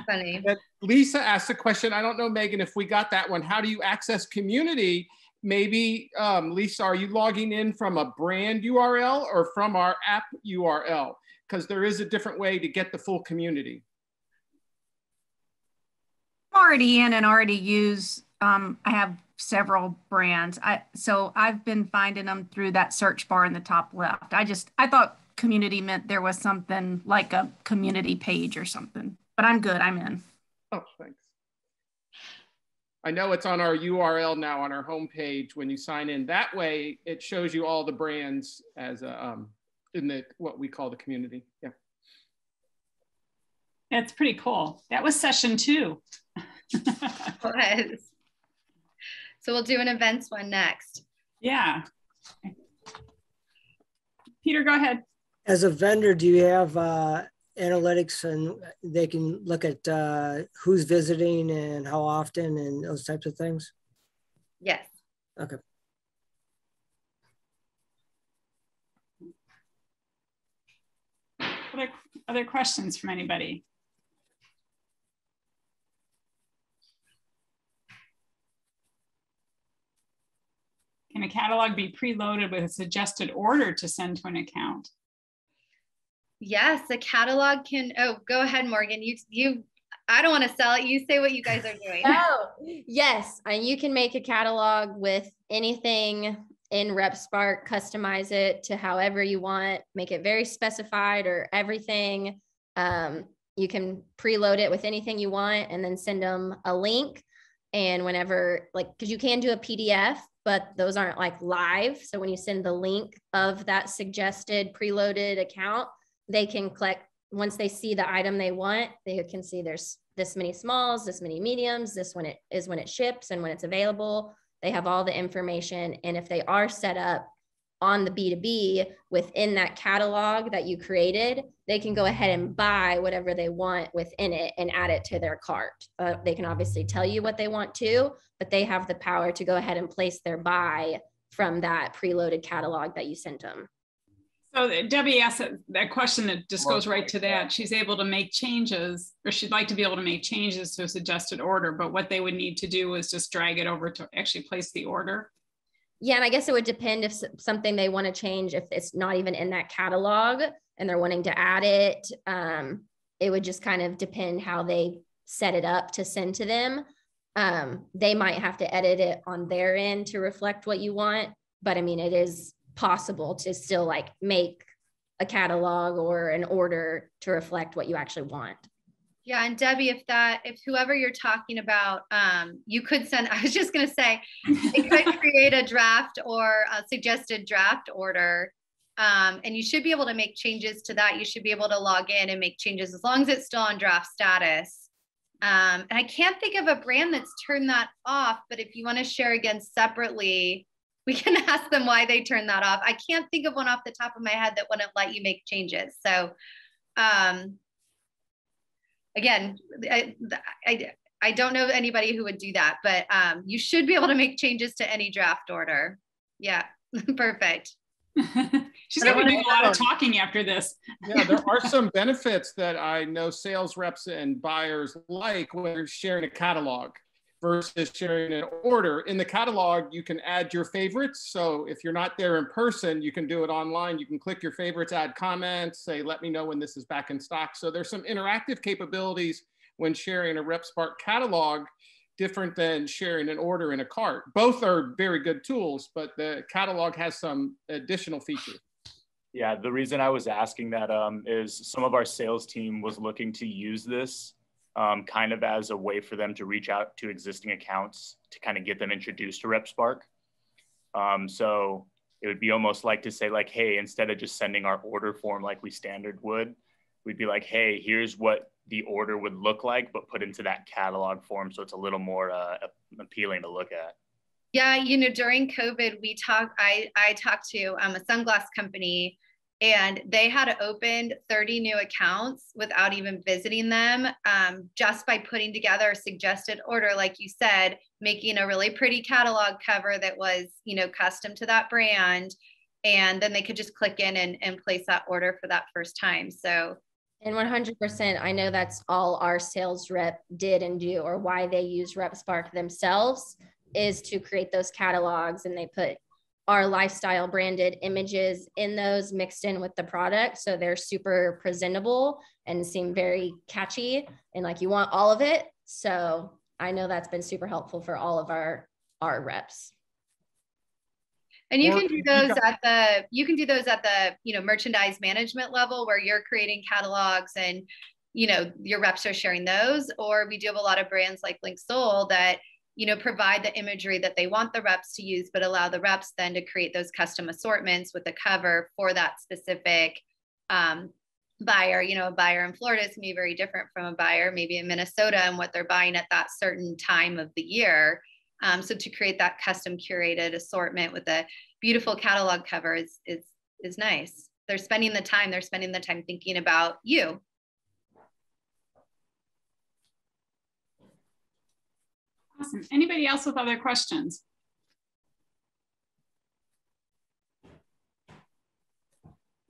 Funny. Lisa asked a question. I don't know, Megan, if we got that one. How do you access community? Maybe, Lisa, are you logging in from a brand URL or from our app URL? Because there is a different way to get the full community. I'm already in and already use, I have several brands. So I've been finding them through that search bar in the top left. I thought community meant there was something like a community page or something, but I'm good, I'm in. Oh, thanks. I know it's on our URL now on our homepage when you sign in. That way it shows you all the brands as in the what we call the community. Yeah. That's pretty cool. That was session 2. So we'll do an events one next. Yeah. Peter, go ahead. As a vendor, do you have analytics and they can look at who's visiting and how often and those types of things? Yes. Okay. Other questions from anybody? Can a catalog be preloaded with a suggested order to send to an account? Yes, the catalog can, oh, go ahead, Morgan. I don't want to sell it. You say what you guys are doing. Oh, yes. And you can make a catalog with anything in RepSpark, customize it to however you want, make it very specified or everything. You can preload it with anything you want and then send them a link. And whenever, like, because you can do a PDF, but those aren't like live. So when you send the link of that suggested preloaded account, they can click, once they see the item they want, they can see there's this many smalls, this many mediums, this one is when it ships and when it's available. They have all the information. And if they are set up on the B2B within that catalog that you created, they can go ahead and buy whatever they want within it and add it to their cart. They can obviously tell you what they want to, but they have the power to go ahead and place their buy from that preloaded catalog that you sent them. So Debbie asked that question that just goes right to that. She's able to make changes, or she'd like to be able to make changes to a suggested order, but what they would need to do is just drag it over to actually place the order. Yeah, and I guess it would depend if something they want to change, if it's not even in that catalog and they're wanting to add it, it would just kind of depend how they set it up to send to them. They might have to edit it on their end to reflect what you want, but I mean, it is possible to still like make a catalog or an order to reflect what you actually want. Yeah, and Debbie, if whoever you're talking about, you could send, I was just gonna say, they could create a draft or a suggested draft order, and you should be able to make changes to that. You should be able to log in and make changes as long as it's still on draft status. And I can't think of a brand that's turned that off, but if you wanna share again separately, we can ask them why they turned that off. I can't think of one off the top of my head that wouldn't let you make changes. So, again, I don't know anybody who would do that, but you should be able to make changes to any draft order. Yeah, perfect. She's going to do a lot of talking after this. Yeah, there are some benefits that I know sales reps and buyers like when you're sharing a catalog versus sharing an order. In the catalog, you can add your favorites. So if you're not there in person, you can do it online. You can click your favorites, add comments, say, let me know when this is back in stock. So there's some interactive capabilities when sharing a RepSpark catalog, different than sharing an order in a cart. Both are very good tools, but the catalog has some additional features. Yeah, the reason I was asking that is some of our sales team was looking to use this kind of as a way for them to reach out to existing accounts to kind of get them introduced to RepSpark. So it would be almost like to say like, hey, instead of just sending our order form like we standard would, we'd be like, hey, here's what the order would look like, but put into that catalog form. So it's a little more appealing to look at. Yeah, you know, during COVID, I talked to a sunglass company, and they had opened 30 new accounts without even visiting them, just by putting together a suggested order, like you said, making a really pretty catalog cover that was, you know, custom to that brand. And then they could just click in and place that order for that first time. So. And 100%, I know that's all our sales rep did and do, or why they use RepSpark themselves, is to create those catalogs, and they put our lifestyle branded images in those mixed in with the product. So they're super presentable and seem very catchy, and like you want all of it. So I know that's been super helpful for all of our reps. And you can do those at the, you know, merchandise management level, where you're creating catalogs and, you know, your reps are sharing those. Or we do have a lot of brands like LinkSoul that, you know, provide the imagery that they want the reps to use, but allow the reps then to create those custom assortments with the cover for that specific buyer. You know, a buyer in Florida is going to be very different from a buyer maybe in Minnesota and what they're buying at that certain time of the year. So to create that custom curated assortment with a beautiful catalog cover is nice. they're spending the time thinking about you. Awesome. Anybody else with other questions?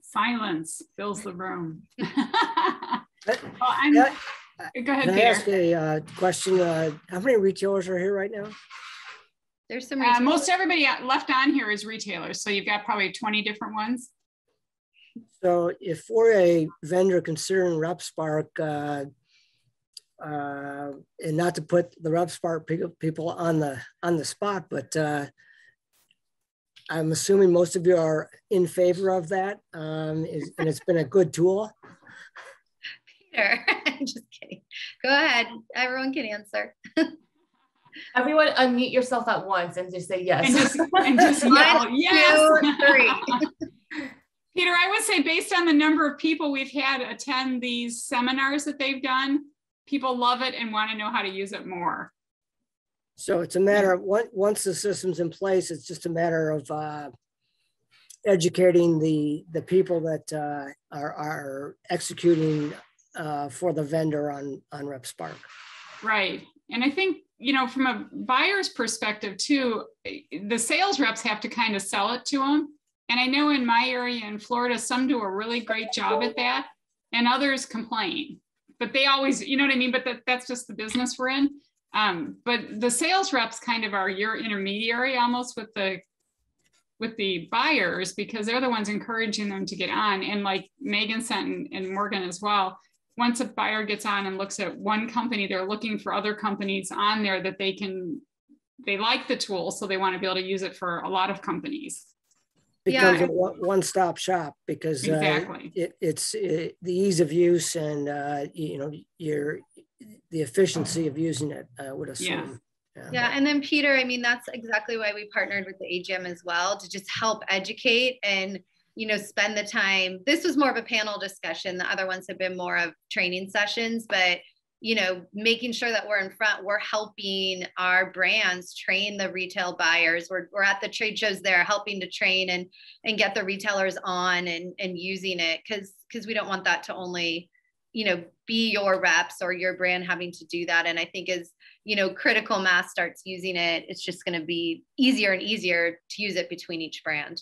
Silence fills the room. Go ahead, Can I Peter. ask a question? How many retailers are here right now? There's some most everybody left on here is retailers, so you've got probably 20 different ones. So if we're a vendor considering RepSpark, and not to put the RepSpark people on the spot, but I'm assuming most of you are in favor of that, and it's been a good tool. Peter, I'm just kidding. Go ahead. Everyone can answer. Everyone unmute yourself at once and just say yes. And just yell, yes. 1, 2, 3. Peter, I would say based on the number of people we've had attend these seminars that they've done, people love it and want to know how to use it more. So it's a matter of once the system's in place, it's just a matter of educating the people that are executing for the vendor on RepSpark. Right. And I think, you know, from a buyer's perspective too, the sales reps have to kind of sell it to them. And I know in my area in Florida, some do a really great job at that and others complain, but they always, you know what I mean? But that's just the business we're in. But the sales reps kind of are your intermediary almost with the buyers, because they're the ones encouraging them to get on. And like Megan said, and Morgan as well, once a buyer gets on and looks at one company, they're looking for other companies on there that they like the tool. So they want to be able to use it for a lot of companies. Becomes a one-stop shop because exactly. It's the ease of use and you know, the efficiency of using it, I would assume. Yeah. And then Peter, I mean, that's exactly why we partnered with the AGM as well, to just help educate and, you know, spend the time. This was more of a panel discussion. The other ones have been more of training sessions, but, you know, making sure that we're in front, we're helping our brands train the retail buyers. We're at the trade shows there helping to train and get the retailers on and using it. Cause we don't want that to only, you know, be your reps or your brand having to do that. And I think as, you know, critical mass starts using it, it's just going to be easier and easier to use it between each brand.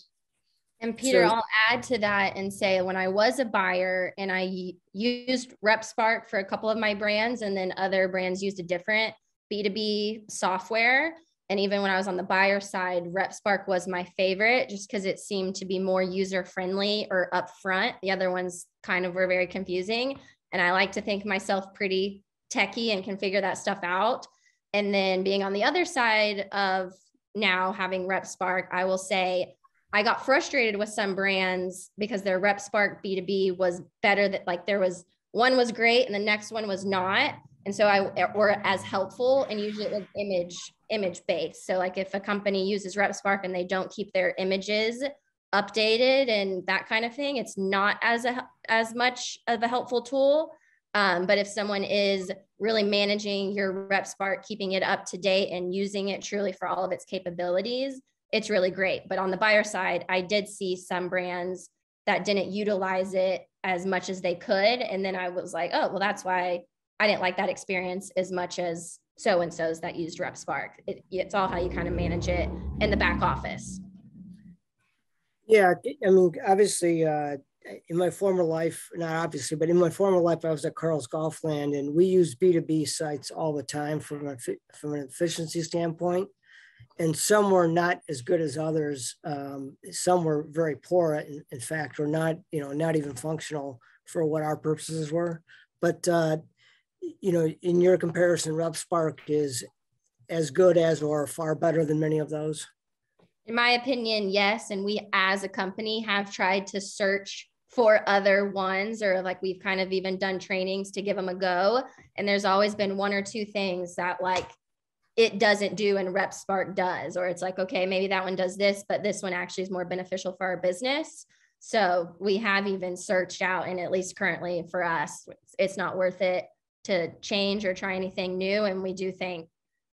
And Peter, I'll add to that and say, when I was a buyer and I used RepSpark for a couple of my brands, and then other brands used a different B2B software. And even when I was on the buyer side, RepSpark was my favorite just because it seemed to be more user-friendly or upfront. The other ones kind of were very confusing. And I like to think myself pretty techie and can figure that stuff out. And then being on the other side of now having RepSpark, I will say, I got frustrated with some brands because their RepSpark B2B was better, that like there was one was great and the next one was not. And so or as helpful, and usually it was image based. So like if a company uses RepSpark and they don't keep their images updated and that kind of thing, it's not as much of a helpful tool. But if someone is really managing your RepSpark, keeping it up to date and using it truly for all of its capabilities, it's really great. But on the buyer side, I did see some brands that didn't utilize it as much as they could. And then I was like, oh, well, that's why I didn't like that experience as much as so-and-so's that used RepSpark. It's all how you kind of manage it in the back office. Yeah, I mean, obviously, in my former life, not obviously, but in my former life, I was at Carl's Golfland, and we used B2B sites all the time from an efficiency standpoint. And some were not as good as others. Some were very poor, in fact, or not, you know, not even functional for what our purposes were. But, you know, in your comparison, RepSpark is as good as or far better than many of those. In my opinion, yes. And we as a company have tried to search for other ones, or like we've kind of even done trainings to give them a go. And there's always been one or two things that like it doesn't do and RepSpark does, or it's like, okay, maybe that one does this, but this one actually is more beneficial for our business. So we have even searched out, and at least currently for us, it's not worth it to change or try anything new. And we do think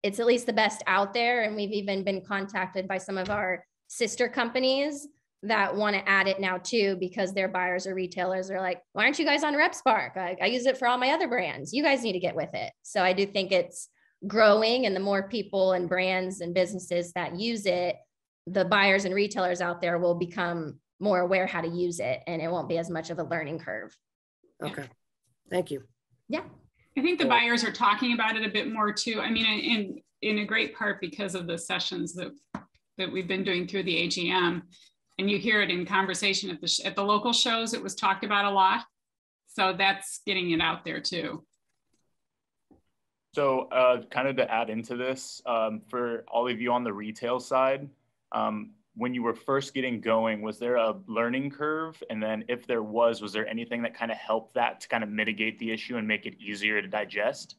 it's at least the best out there. And we've even been contacted by some of our sister companies that want to add it now too, because their buyers or retailers are like, why aren't you guys on RepSpark? I use it for all my other brands. You guys need to get with it. So I do think it's growing, and the more people and brands and businesses that use it, the buyers and retailers out there will become more aware how to use it, and it won't be as much of a learning curve. Okay, thank you. Yeah. I think the buyers are talking about it a bit more too. I mean, in a great part because of the sessions that we've been doing through the AGM, and you hear it in conversation at the local shows. It was talked about a lot, so that's getting it out there too. So kind of to add into this, for all of you on the retail side, when you were first getting going, was there a learning curve? And then if there was there anything that kind of helped that to kind of mitigate the issue and make it easier to digest?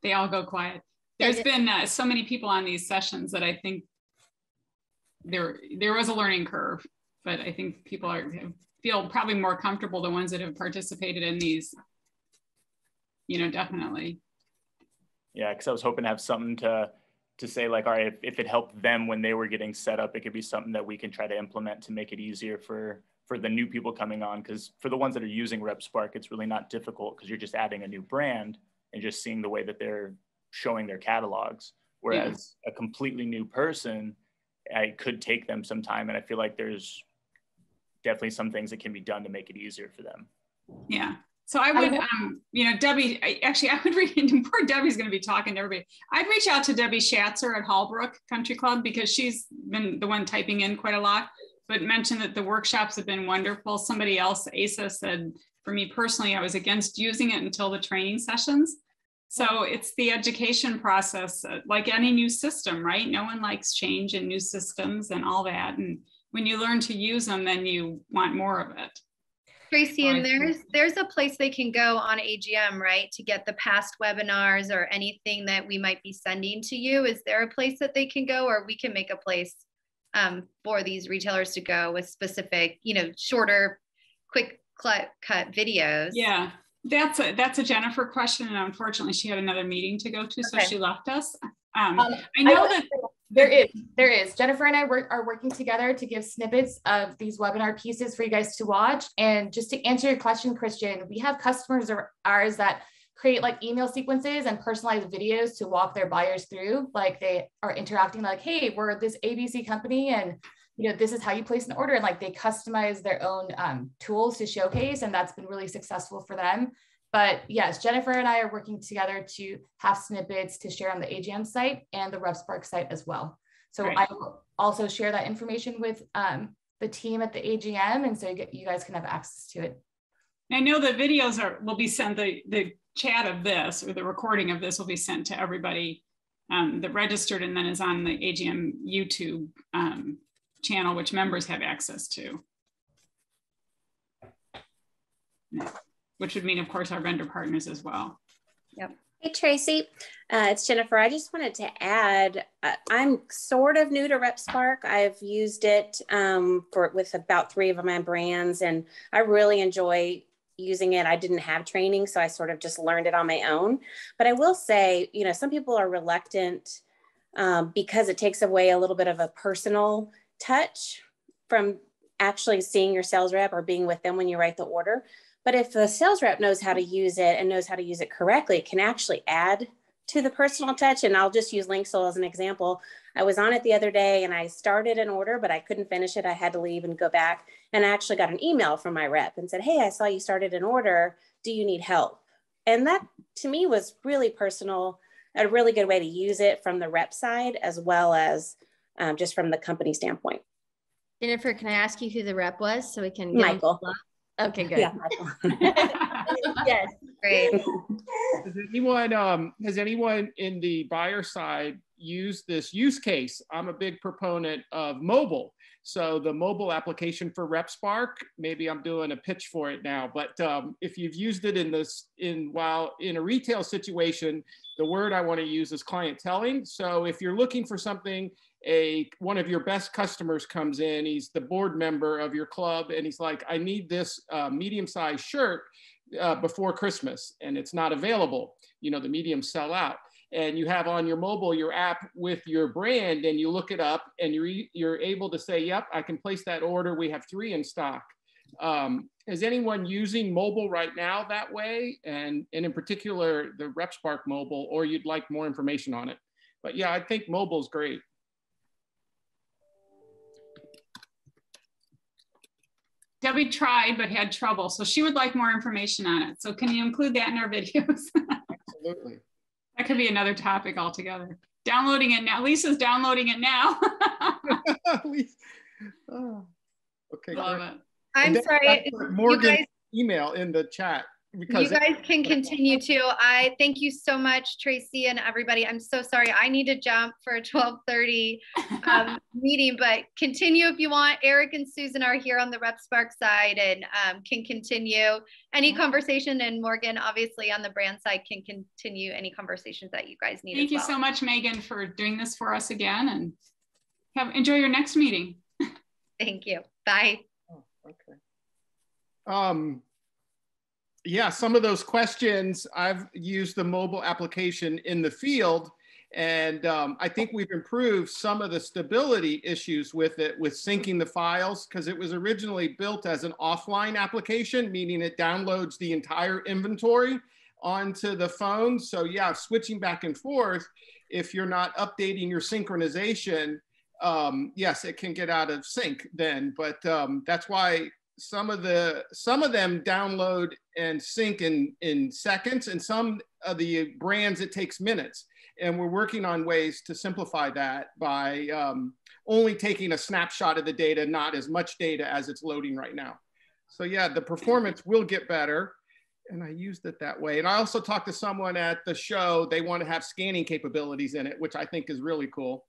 They all go quiet. There's been so many people on these sessions that I think there was a learning curve, but I think people feel probably more comfortable, the ones that have participated in these, you know, definitely. Yeah, because I was hoping to have something to say, like, all right, if it helped them when they were getting set up, it could be something that we can try to implement to make it easier for the new people coming on. Because for the ones that are using RepSpark, it's really not difficult because you're just adding a new brand and just seeing the way that they're showing their catalogs. Whereas a completely new person, I could take them some time, and I feel like there's definitely some things that can be done to make it easier for them. Yeah. So I would, you know, Debbie, I would read, poor Debbie's going to be talking to everybody. I'd reach out to Debbie Schatzer at Hallbrook Country Club, because she's been the one typing in quite a lot, but mentioned that the workshops have been wonderful. Somebody else, Asa, said, for me personally, I was against using it until the training sessions. So it's the education process, like any new system, right? No one likes change in new systems and all that. And when you learn to use them, then you want more of it. Tracy, and there's a place they can go on AGM, right, to get the past webinars or anything that we might be sending to you. Is there a place that they can go, or we can make a place for these retailers to go with specific, you know, shorter, quick cut videos? Yeah, that's a Jennifer question, and unfortunately she had another meeting to go to, so she left us. I know that there is. Jennifer and I are working together to give snippets of these webinar pieces for you guys to watch. And just to answer your question, Christian, we have customers of ours that create like email sequences and personalized videos to walk their buyers through. Like they are interacting like, hey, we're this ABC company, and you know, this is how you place an order. And like they customize their own tools to showcase, and that's been really successful for them. But yes, Jennifer and I are working together to have snippets to share on the AGM site and the RepSpark site as well. So I will also share that information with the team at the AGM, and so you guys can have access to it. I know the videos will be sent, the chat of this, or the recording of this will be sent to everybody that registered and then is on the AGM YouTube channel, which members have access to. Yeah. Which would mean, of course, our vendor partners as well. Yep. Hey, Tracy, it's Jennifer. I just wanted to add, I'm sort of new to RepSpark. I've used it with about 3 of my brands, and I really enjoy using it. I didn't have training, so I sort of just learned it on my own. But I will say, you know, some people are reluctant because it takes away a little bit of a personal touch from actually seeing your sales rep or being with them when you write the order. But if the sales rep knows how to use it and knows how to use it correctly, it can actually add to the personal touch. And I'll just use LinkSoul as an example. I was on it the other day and I started an order, but I couldn't finish it. I had to leave and go back. And I actually got an email from my rep and said, hey, I saw you started an order. Do you need help? And that to me was really personal, a really good way to use it from the rep side, as well as just from the company standpoint. Jennifer, can I ask you who the rep was so we can get Michael. Okay, good. Yeah. Yes, great. Has anyone in the buyer side used this use case? I'm a big proponent of mobile. So the mobile application for RepSpark, maybe I'm doing a pitch for it now, but if you've used it while in a retail situation, the word I want to use is clienteling. So if you're looking for something, one of your best customers comes in, he's the board member of your club, and he's like, I need this medium-sized shirt. before Christmas and it's not available. You know, the mediums sell out. And you have on your mobile your app with your brand, and you look it up, and you're able to say, "Yep, I can place that order. We have 3 in stock." Is anyone using mobile right now that way? And in particular, the RepSpark mobile, or you'd like more information on it? But yeah, I think mobile is great. Debbie tried but had trouble, so she would like more information on it. So can you include that in our videos? Absolutely. That could be another topic altogether. Downloading it now. Lisa's downloading it now. Oh, okay, love great. it. I'm sorry. Morgan's email in the chat. Because you guys can continue too. I thank you so much, Tracy and everybody. I'm so sorry. I need to jump for a 12:30 meeting, but continue if you want. Eric and Susan are here on the RepSpark side and can continue any conversation. And Morgan, obviously on the brand side, can continue any conversations that you guys need. Thank you so much, Megan, for doing this for us again, and enjoy your next meeting. Thank you. Bye. Oh, okay. Yeah, some of those questions, I've used the mobile application in the field, and I think we've improved some of the stability issues with it, with syncing the files, because it was originally built as an offline application, meaning it downloads the entire inventory onto the phone. So yeah, switching back and forth, if you're not updating your synchronization, yes, it can get out of sync then, but that's why some of them download and sync in seconds, and some of the brands it takes minutes. And we're working on ways to simplify that by only taking a snapshot of the data, not as much data as it's loading right now. So yeah, the performance will get better, and I used it that way. And I also talked to someone at the show, they want to have scanning capabilities in it, which I think is really cool.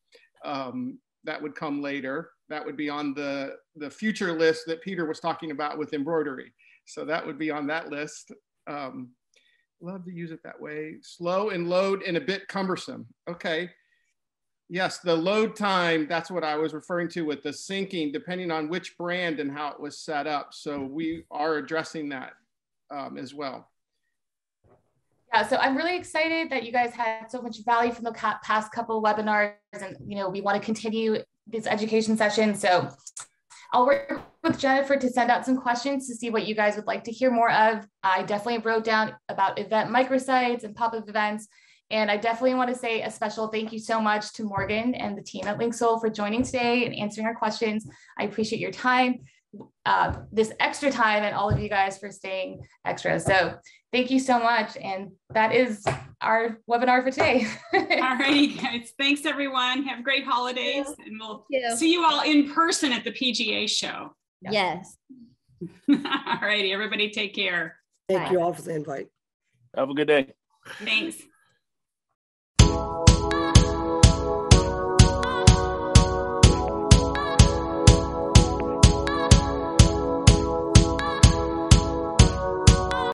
That would come later. That would be on the future list that Peter was talking about with embroidery. So that would be on that list. Love to use it that way. Slow and load and a bit cumbersome. Okay. Yes, the load time, that's what I was referring to with the syncing, depending on which brand and how it was set up. So we are addressing that as well. Yeah, so I'm really excited that you guys had so much value from the past couple of webinars, and we want to continue this education session. So I'll work with Jennifer to send out some questions to see what you guys would like to hear more of. I definitely wrote down about event microsites and pop-up events, and I definitely want to say a special thank you so much to Morgan and the team at LinkSoul for joining today and answering our questions. I appreciate your time, this extra time, and all of you guys for staying extra. So thank you so much. And that is our webinar for today. All righty, guys. Thanks, everyone. Have great holidays. And we'll see you all in person at the PGA show. Yes. All righty, everybody take care. Thank you all for the invite. Have a good day. Thanks.